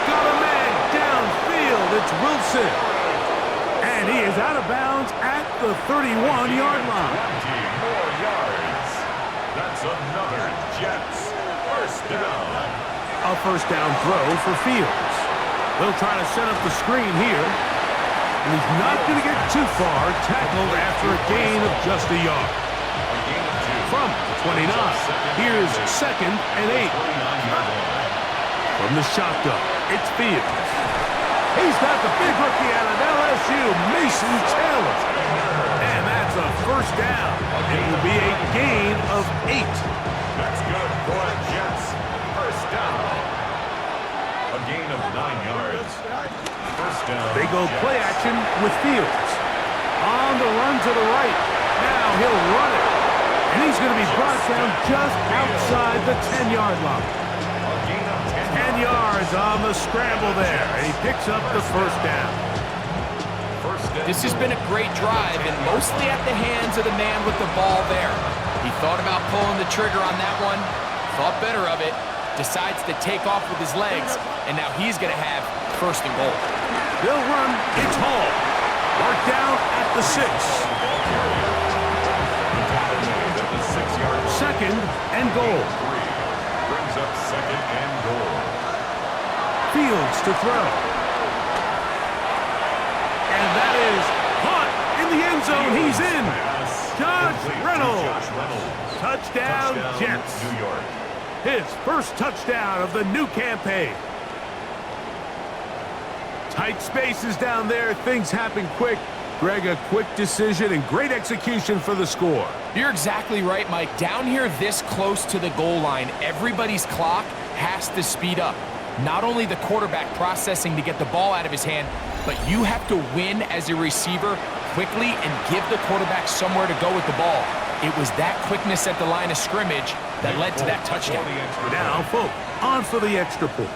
Got a man downfield. It's Wilson. And he is out of bounds at the 31-yard line. 20 more yards. That's another Jets first down. A first down throw for Fields. They'll try to set up the screen here. And he's not going to get too far. Tackled after a gain of just a yard. From the 29, here's second and 8. From the shotgun, it's Fields. He's got the big rookie out of LSU, Mason Taylor. And that's a first down. It will be a gain of 8. That's good for Jets. First down. A gain of 9 yards. First down. They go play action with Fields. On the run to the right. Now he'll run it. And he's going to be brought down just outside the 10-yard line. 10 yards on the scramble there. And he picks up the first down. First This has been a great drive, and mostly at the hands of the man with the ball there. He thought about pulling the trigger on that one, thought better of it, decides to take off with his legs, and now he's going to have first and goal. They'll run. It's Hall. Marked down at the 6. Second and goal. Brings up second and goal. Fields to throw. And that is caught in the end zone. He's in. Josh Reynolds. Touchdown, Jets. New York. His first touchdown of the new campaign. Tight spaces down there. Things happen quick. Greg, a quick decision and great execution for the score. You're exactly right, Mike. Down here this close to the goal line, everybody's clock has to speed up. Not only the quarterback processing to get the ball out of his hand, but you have to win as a receiver quickly and give the quarterback somewhere to go with the ball. It was that quickness at the line of scrimmage that led to that touchdown. Now, Folk on for the extra point.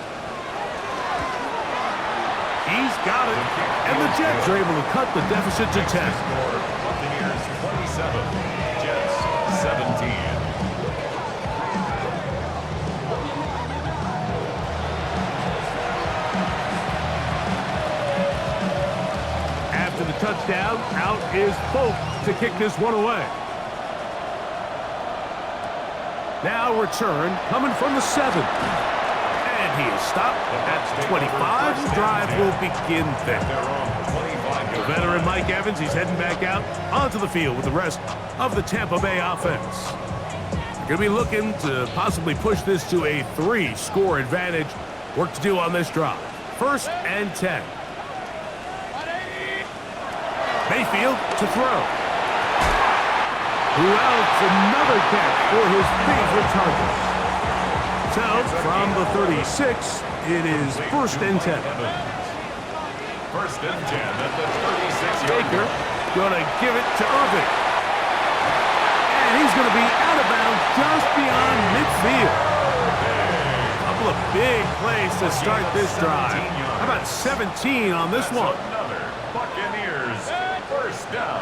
He's got it, and the Jets are able to cut the deficit to 10. Buccaneers 27, Jets 17. After the touchdown, out is Folk to kick this one away. Now return coming from the 7. And he is stopped at 25. The drive will begin then. The veteran Mike Evans, he's heading back out onto the field with the rest of the Tampa Bay offense. They're going to be looking to possibly push this to a 3-score advantage. Work to do on this drive. First and 10. Mayfield to throw. Who else? Another catch for his favorite target. So, from the 36, it is first and 10. First and 10 at the 36-yard Baker line. going to give it to Irving. And he's going to be out of bounds just beyond midfield. Couple of big plays to start this drive. How about 17 on this one? Another Buccaneers first down.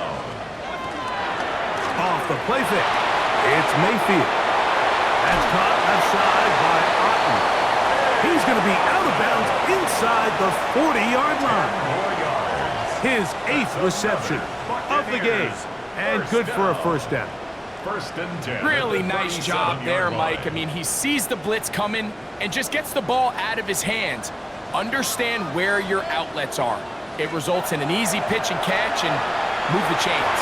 Off the play fake. It's Mayfield. That's caught left side by Otten. He's going to be out of bounds inside the 40-yard line. His 8th reception of the game. And good for a first down. First and 10. Really nice job there, Mike. I mean, he sees the blitz coming and just gets the ball out of his hands. Understand where your outlets are. It results in an easy pitch and catch and move the chains.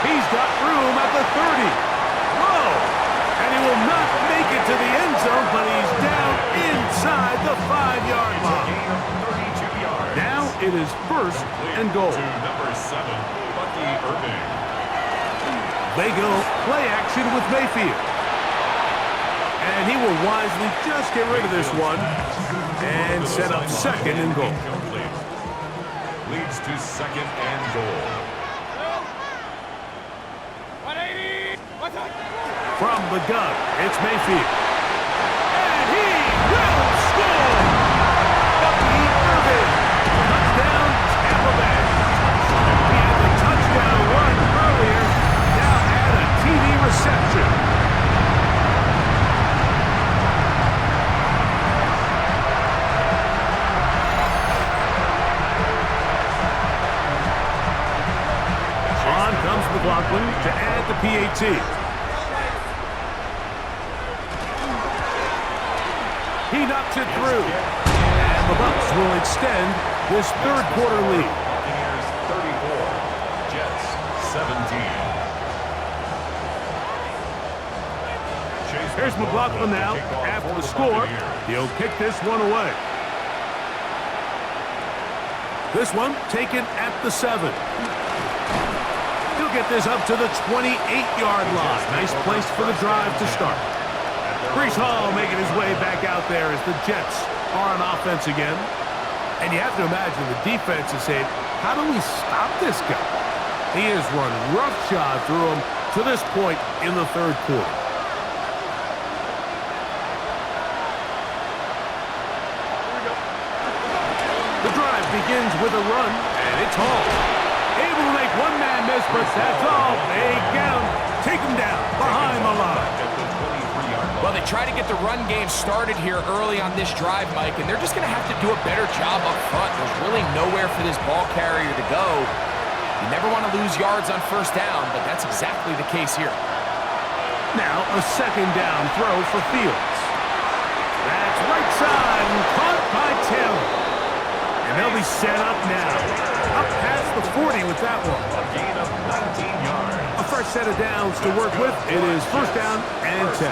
He's got room at the 30. Whoa! And he will not make it to the end zone, but he's down inside the 5-yard line. Now it is first and goal. To number 7, Bucky Irving. They go play action with Mayfield. And he will wisely just get rid of this one and set up second and goal. Leads to second and goal. From the gun, it's Mayfield. And he will score! Bucky Irving. Touchdown, Tampa Bay. He had the touchdown run earlier. Now had a TD reception. On comes McLaughlin to add the PAT. He knocks it through. And the Bucs will extend this third quarter lead. Buccaneers 34, Jets 17. Here's McLaughlin now. After the score, he'll kick this one away. This one taken at the 7. He'll get this up to the 28-yard line. Nice place for the drive to start. Breece Hall making his way back out there as the Jets are on offense again. And you have to imagine the defense is saying, how do we stop this guy? He has run roughshod through him to this point in the third quarter. The drive begins with a run, And it's Hall. Able to make one man miss, but that's all. They get him. Take him down behind the line. Well, they try to get the run game started here early on this drive, Mike, and they're just going to have to do a better job up front. There's really nowhere for this ball carrier to go. You never want to lose yards on first down, but that's exactly the case here. Now a second down throw for Fields. That's right side and caught by Taylor. And they'll be set up now. Up past the 40 with that one. A gain of 19 yards. A fresh set of downs to work with. It is first down and 10.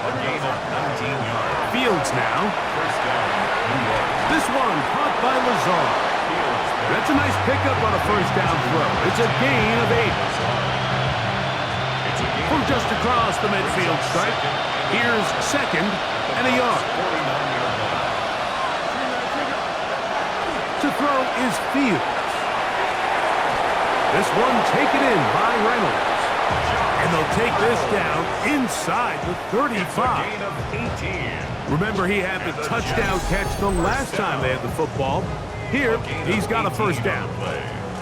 A gain of 19 yards. Fields now. First down, New York. This one caught by Lazar. Fields. That's a nice pickup on a first down throw. It's a gain of 8. It's a gain From just across the midfield stripe, here's second and a yard. 49-yard line. To throw is Fields. This one taken in by Reynolds. And they'll take this down inside the 35. Gain of 18. Remember, he had the touchdown catch the last time they had the football. Here, he's got a first down.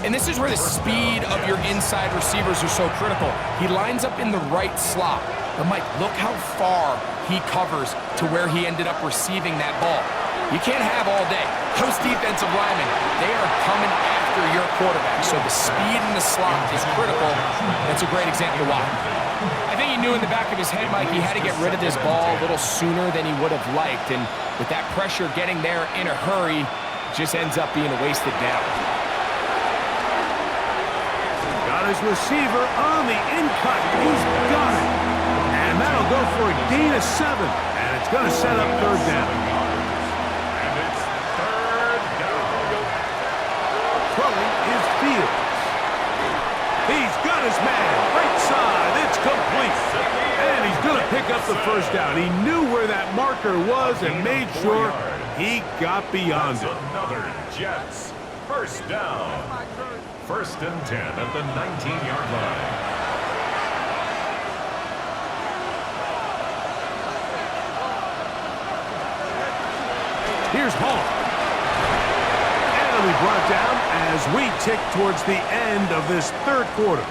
And this is where the speed of your inside receivers are so critical. He lines up in the right slot. But, Mike, look how far he covers to where he ended up receiving that ball. You can't have all day. Those defensive linemen, they are coming after your quarterback. So the speed in the slot is critical. That's a great example why. I think he knew in the back of his head, Mike, he had to get rid of this ball a little sooner than he would have liked. And with that pressure getting there in a hurry, it just ends up being a wasted down. Got his receiver on the in-cut. He's got it. And that'll go for a gain of 7. And it's going to set up third down. And it's third down. Throwing is Fields. He's got his man. Right side. It's complete. And he's going to pick up the first down. He knew where that marker was and made sure he got beyond it. Another Jets. First down. First and 10 at the 19-yard line. Here's Hall. And it'll be brought down as we tick towards the end of this third quarter.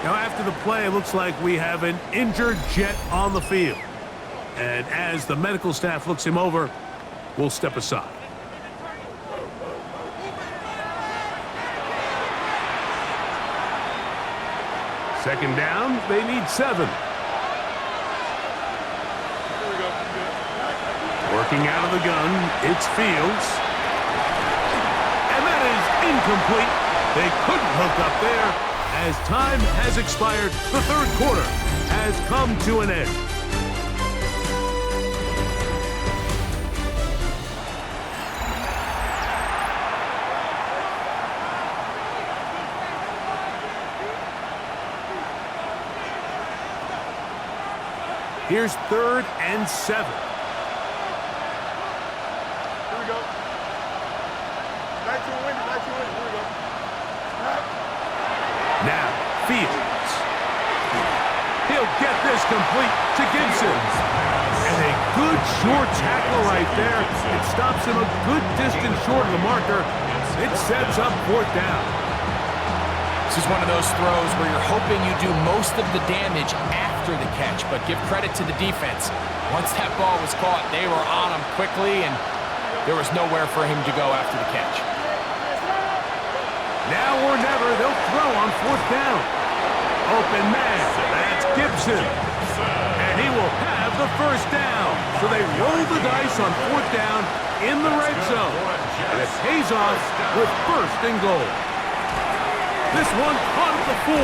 Now, after the play, it looks like we have an injured Jet on the field. And as the medical staff looks him over, we'll step aside. Second down, they need 7. Working out of the gun, it's Fields. And that is incomplete. They couldn't hook up there. As time has expired, the third quarter has come to an end. Here's third and 7. Now, Fields. He'll get this complete to Gibson. And a good short tackle right there. It stops him a good distance short of the marker. It sets up fourth down. This is one of those throws where you're hoping you do most of the damage after the catch, but give credit to the defense. Once that ball was caught, they were on him quickly, and there was nowhere for him to go after the catch. Now or never, they'll throw on fourth down. Open man, that's Gibson. And he will have the first down. So they roll the dice on fourth down in the red zone. And it pays off with first and goal. This one caught at the 4.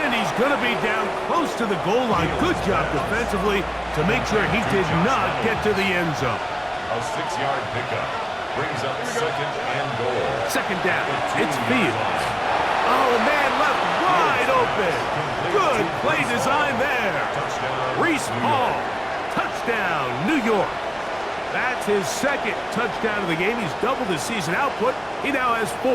And he's going to be down close to the goal line. Good job defensively to make sure he did not get to the end zone. A 6-yard pickup brings up second and goal. Second down, it's Fields. Oh, man, left wide open. Good play design there. Reese Hall, touchdown, New York. That's his second touchdown of the game. He's doubled his season output. He now has 4.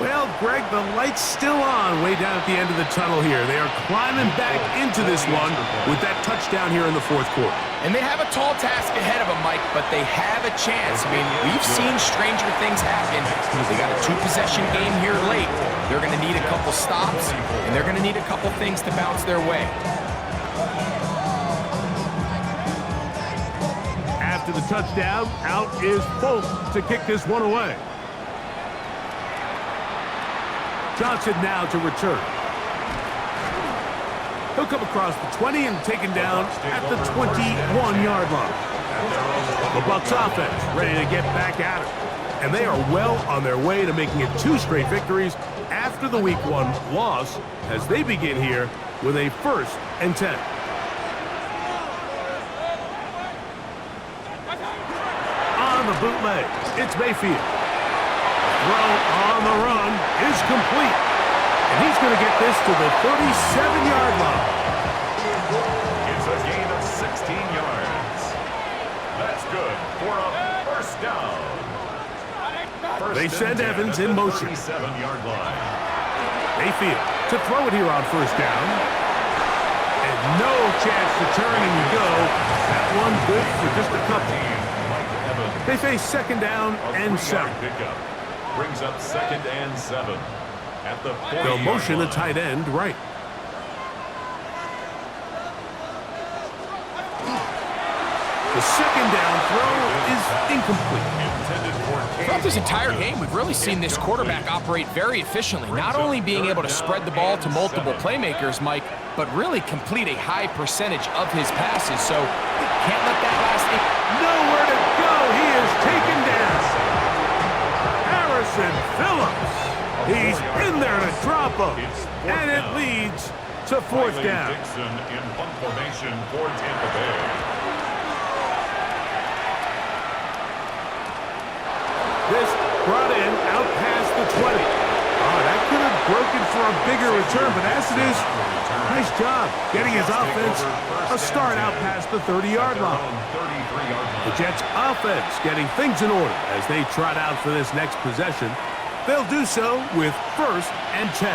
Well, Greg, the light's still on way down at the end of the tunnel here. They are climbing back into this one with that touchdown here in the fourth quarter. And they have a tall task ahead of them, Mike, but they have a chance. I mean, we've seen stranger things happen. They got a two-possession game here late. They're going to need a couple stops, and they're going to need a couple things to bounce their way. After the touchdown, out is Folk to kick this one away. Johnson now to return. He'll come across the 20 and taken down at the 21-yard line. The Bucs offense ready to get back at it. And they are well on their way to making it 2 straight victories after the Week 1 loss as they begin here with a 1st and 10. On the bootleg, it's Mayfield. Throw on the run is complete. And he's going to get this to the 37-yard line. It's a gain of 16 yards. That's good for a first down. They send Evans in motion. 37-yard line. Mayfield to throw it here on first down. And no chance to turn and go. That one good for just a couple. They face second down and 7. Pickup brings up 2nd and 7 at the 40-yard They'll motion the line. tight end right. The second down throw is incomplete. Throughout this entire game, we've really seen this quarterback operate very efficiently, not only being able to spread the ball to multiple playmakers, Mike, but really complete a high percentage of his passes. So can't let that last thing. Nowhere to go. He is taken down. Harrison Phillips. He's in there to drop him. And it leads to 4th down. Dixon in punt formation for Tampa Bay. This brought in out past the 20. Oh, that could have broken for a bigger return, but as it is, nice job getting his offense a start out past the 30-yard line. The Jets' offense getting things in order as they trot out for this next possession. They'll do so with 1st and 10.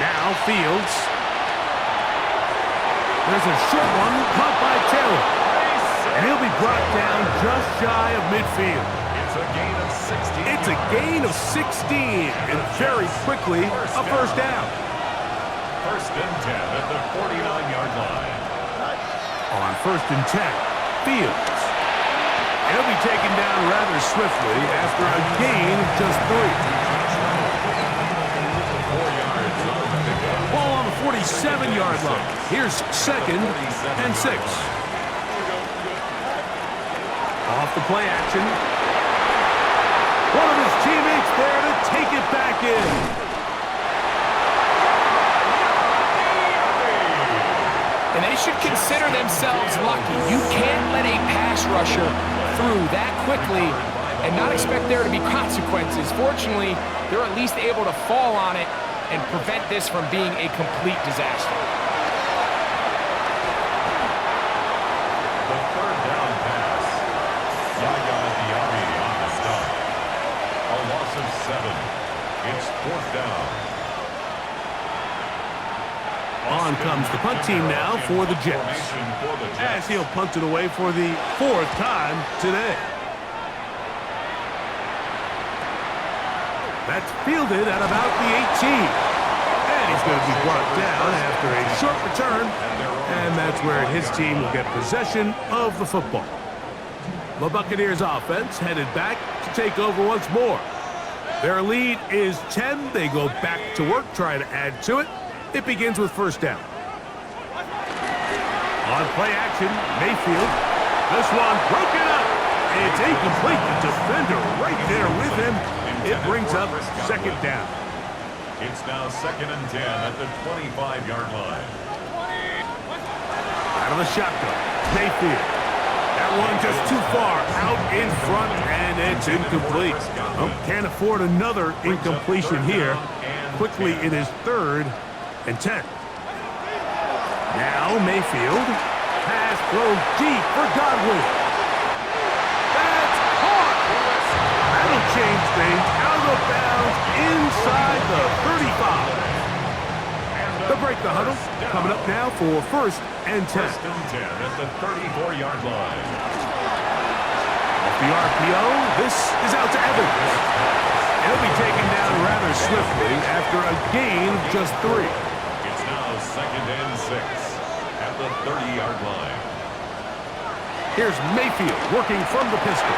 Now Fields. There's a short one caught by Taylor. And he'll be brought down just shy of midfield. It's a gain of 16. It's a gain of 16, and very quickly a first down. 1st and 10 at the 49-yard line. On 1st and 10, Fields. He'll be taken down rather swiftly after a gain of just 3. 4 yards on the pickup. Ball on the 47-yard line. Here's 2nd and 6. Off the play action. One of his teammates there to take it back in. And they should consider themselves lucky. You can't let a pass rusher through that quickly and not expect there to be consequences. Fortunately, they're at least able to fall on it and prevent this from being a complete disaster. The 3rd down pass. Yaya Diaby on the stop. A loss of 7. It's 4th down. On comes the punt team now for the Jets. As he'll punt it away for the 4th time today. That's fielded at about the 18. And he's going to be brought down after a short return. And that's where his team will get possession of the football. The Buccaneers offense headed back to take over once more. Their lead is 10. They go back to work, trying to add to it. It begins with 1st down. On play action, Mayfield. This one broken up. It's incomplete. The defender right there with him. It brings up 2nd down. It's now 2nd and 10 at the 25-yard line. Out of the shotgun, Mayfield. That one just too far out in front, and it's incomplete. Oh, can't afford another incompletion here. Quickly, it is 3rd and 10. Now Mayfield. Pass thrown deep for Godwin. That's He'll change things out of bounds inside the 35. They'll break the huddle. Coming up now for 1st and 10. 1st and 10 at the 34-yard line. Off the RPO, this is out to Evans. He'll be taken down rather swiftly after a gain of just 3. It's now 2nd and 6 at the 30-yard line. Here's Mayfield working from the pistol.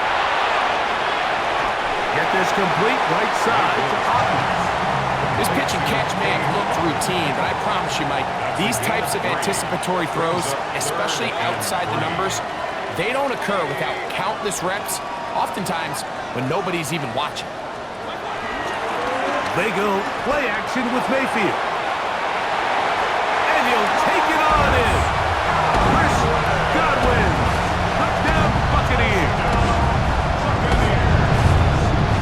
Get this complete right side to Hopkins. This pitch and catch may have looked routine, but I promise you, Mike, these types of anticipatory throws, especially outside the numbers, they don't occur without countless reps, oftentimes when nobody's even watching. They go play action with Mayfield. And he'll take it on in. Chris Godwin. Touchdown Buccaneers.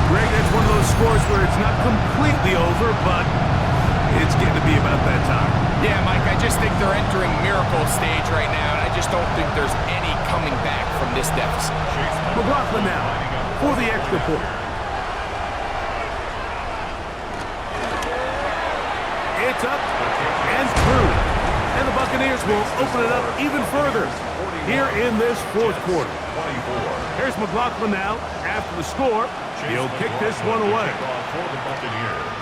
Greg, that's one of those scores where it's not completely over, but it's getting to be about that time. Yeah, Mike, I just think they're entering miracle stage right now, and I just don't think there's any coming back from this deficit. McLaughlin now for the extra point. It's up and through. And the Buccaneers will open it up even further here in this 4th quarter. Here's McLaughlin now after the score. He'll kick this one away.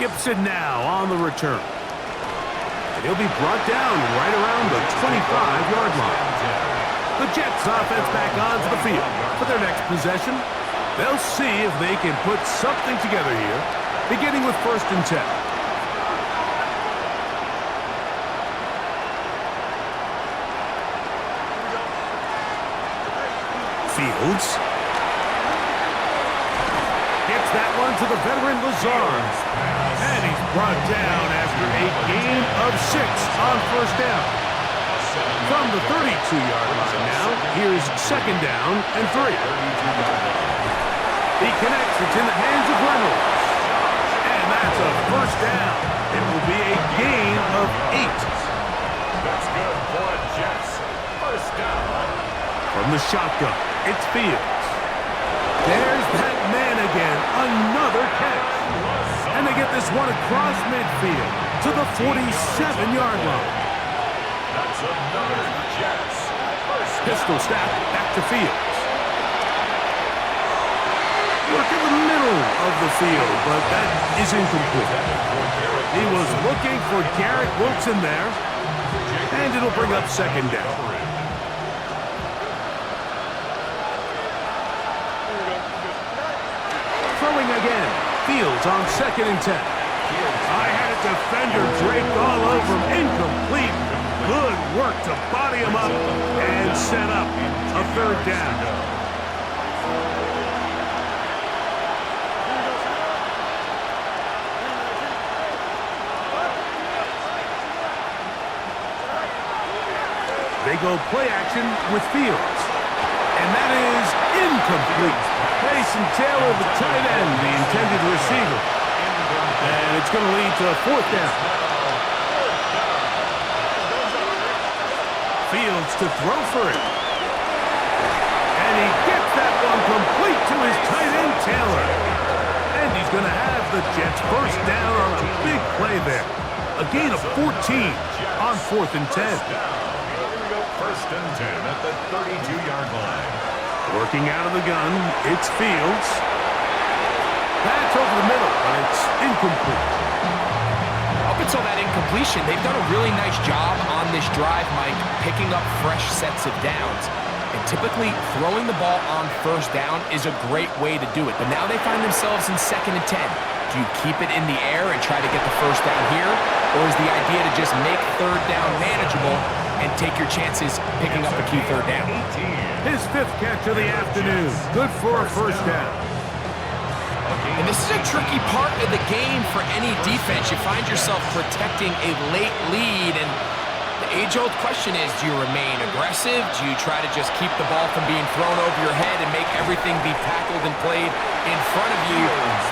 Gibson now on the return. And he'll be brought down right around the 25-yard line. The Jets offense back onto the field for their next possession. They'll see if they can put something together here, beginning with 1st and 10. Fields gets that one to the veteran Lazard. And he's brought down after a gain of 6 on 1st down. From the 32-yard line now, here's 2nd down and 3. He connects, it's in the hands of Reynolds. And that's a 1st down. It will be a gain of 8. That's good for Jets. 1st down. From the shotgun, it's Fields. There's that man again, another catch. And they get this one across midfield to the 47-yard line. That's another Jets. Pistol snap back to Fields. Look in the middle of the field, but that is incomplete. He was looking for Garrett Wilson there, and it'll bring up 2nd down. Throwing again. Fields on 2nd and 10. I had a defender draped all over him. Incomplete. Good work to body him up and set up a 3rd down. They go play action with Fields. And that is incomplete. Mason Taylor, the tight end, the intended receiver. And it's going to lead to a 4th down. Fields to throw for it. And he gets that one complete to his tight end, Taylor. And he's going to have the Jets 1st down on a big play there. A gain of 14 on 4th and 10. 1st and 10 at the 32-yard line. Working out of the gun, it's Fields. That's over the middle, but it's incomplete. Up until that incompletion, they've done a really nice job on this drive, Mike, picking up fresh sets of downs. And typically, throwing the ball on 1st down is a great way to do it. But now they find themselves in 2nd and 10. Do you keep it in the air and try to get the 1st down here? Or is the idea to just make 3rd down manageable and take your chances picking up a key 3rd down? His 5th catch of the afternoon. Good for a 1st down. And this is a tricky part of the game for any defense. You find yourself protecting a late lead, and the age-old question is, do you remain aggressive? Do you try to just keep the ball from being thrown over your head and make everything be tackled and played in front of you?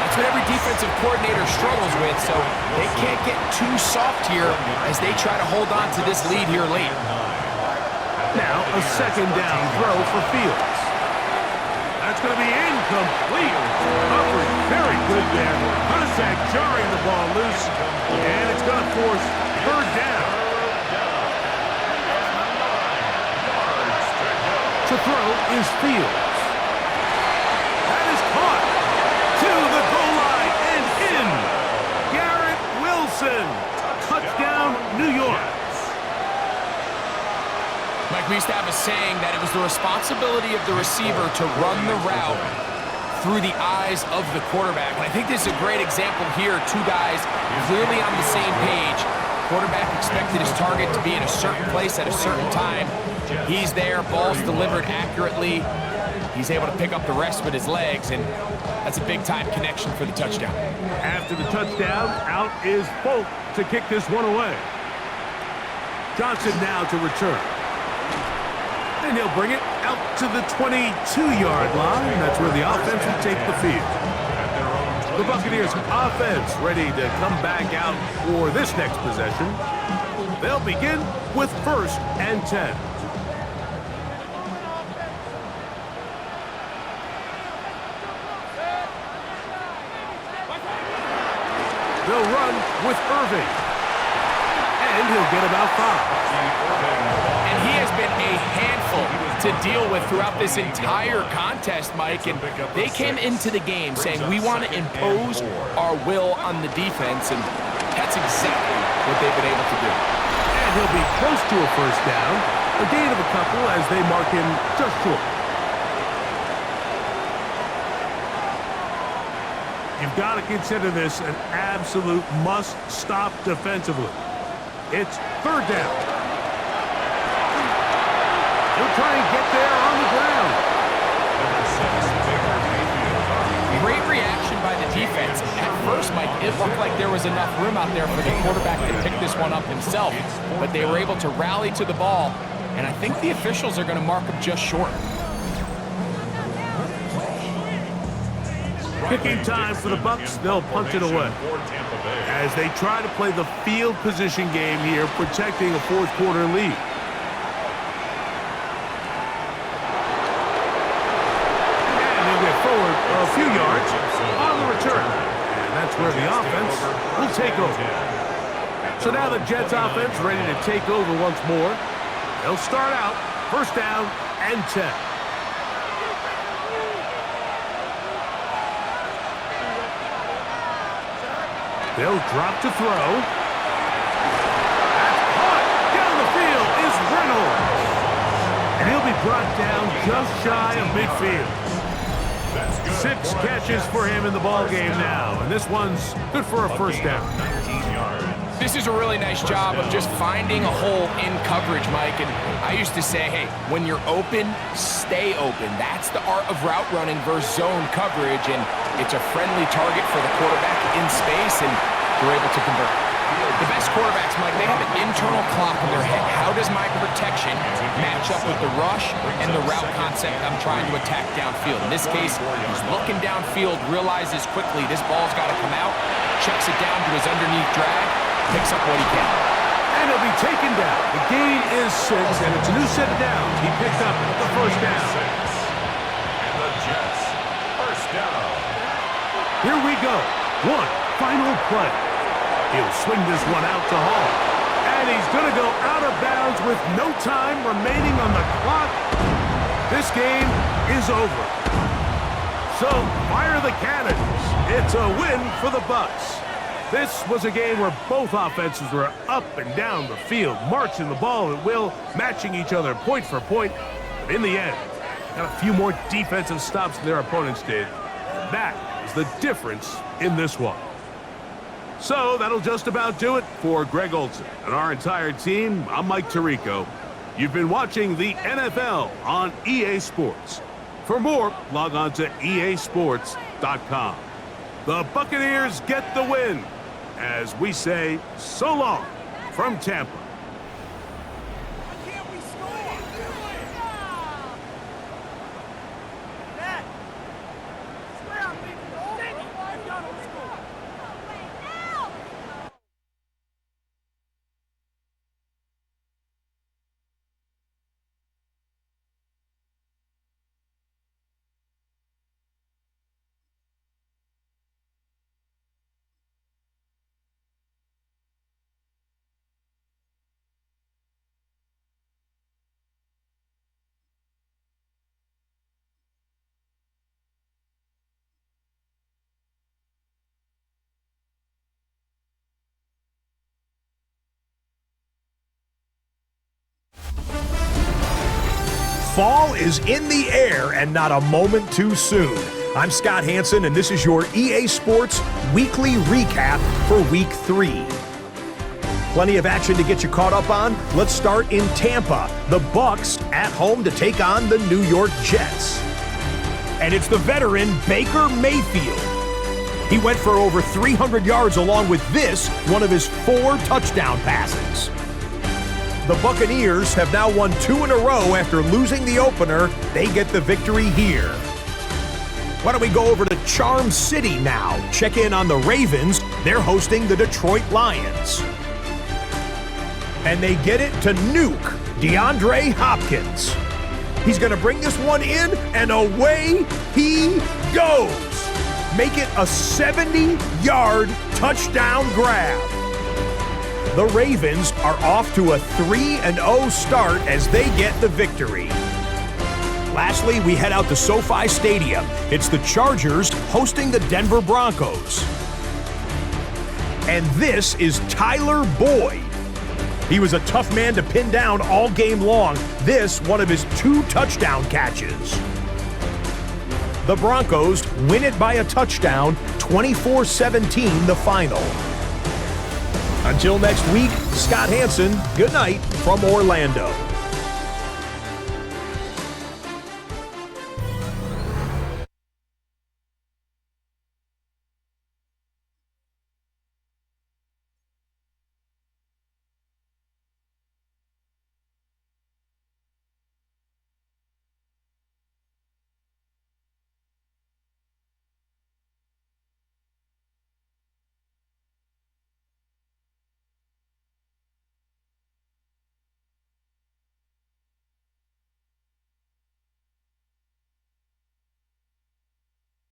That's what every defensive coordinator struggles with, so they can't get too soft here as they try to hold on to this lead here late. Now a 2nd down throw for Fields. That's going to be incomplete. Coverage very good there. Contact jarring the ball loose. And it's going to force third down. To throw is Fields. That is caught. To the goal line and in. Garrett Wilson. Touchdown, New York. Mike, we used to have a saying that it was the responsibility of the receiver to run the route through the eyes of the quarterback. And I think this is a great example here. Two guys clearly on the same page. Quarterback expected his target to be in a certain place at a certain time. He's there, ball's delivered accurately. He's able to pick up the rest with his legs, and that's a big-time connection for the touchdown. After the touchdown, out is Folk to kick this one away. Johnson now to return. And he'll bring it out to the 22-yard line. That's where the offense will take the field. The Buccaneers offense ready to come back out for this next possession. They'll begin with 1st and 10. They'll run with Irving. And he'll get about 5. And he has been a handful to deal with throughout this entire contest, Mike. And they came into the game saying, we want to impose our will on the defense. And that's exactly what they've been able to do. And he'll be close to a first down. A gain of a couple as they mark him just short. You've got to consider this an absolute must-stop defensively. It's 3rd down. He'll try and get there on the ground. Great reaction by the defense. At first, Mike, it looked like there was enough room out there for the quarterback to pick this one up himself, but they were able to rally to the ball, and I think the officials are going to mark him just short. Kicking time for the Bucs. They'll punch it away as they try to play the field position game here, protecting a 4th quarter lead. And they'll get forward a few yards on the return. And that's where the offense will take over. So now the Jets offense ready to take over once more. They'll start out 1st down and 10. They'll drop to throw. That's caught. Down the field is Reynolds. And he'll be brought down just shy of midfield. 6 catches for him in the ball game now. And this one's good for a first down. This is a really nice job of just finding a hole in coverage, Mike. And I used to say, hey, when you're open, stay open. That's the art of route running versus zone coverage. And it's a friendly target for the quarterback in space, and they're able to convert. The best quarterbacks, Mike, they have an internal clock in their head. How does my protection match up with the rush and the route concept I'm trying to attack downfield? In this case, he's looking downfield, realizes quickly this ball's got to come out, checks it down to his underneath drag, picks up what he can. And he'll be taken down. The gain is 6, and it's a new set of downs. He picked up the first down. And the Jets, first down. Here we go. One final play. He'll swing this one out to Hall. And he's going to go out of bounds with no time remaining on the clock. This game is over. So fire the cannons. It's a win for the Bucs. This was a game where both offenses were up and down the field, marching the ball at will, matching each other point for point. But in the end, got a few more defensive stops than their opponents did. And that is the difference in this one. So that'll just about do it for Greg Olson and our entire team. I'm Mike Tirico. You've been watching the NFL on EA Sports. For more, log on to easports.com. The Buccaneers get the win as we say so long from Tampa. Fall is in the air and not a moment too soon. I'm Scott Hansen, and this is your EA Sports Weekly Recap for Week 3. Plenty of action to get you caught up on. Let's start in Tampa. The Bucks at home to take on the New York Jets. And it's the veteran Baker Mayfield. He went for over 300 yards along with this, one of his 4 touchdown passes. The Buccaneers have now won 2 in a row after losing the opener. They get the victory here. Why don't we go over to Charm City now? Check in on the Ravens. They're hosting the Detroit Lions. And they get it to nuke DeAndre Hopkins. He's going to bring this one in, and away he goes. Make it a 70-yard touchdown grab. The Ravens are off to a 3-0 start as they get the victory. Lastly, we head out to SoFi Stadium. It's the Chargers hosting the Denver Broncos. And this is Tyler Boyd. He was a tough man to pin down all game long. This, one of his 2 touchdown catches. The Broncos win it by a touchdown, 24-17 the final. Until next week, Scott Hansen, good night from Orlando.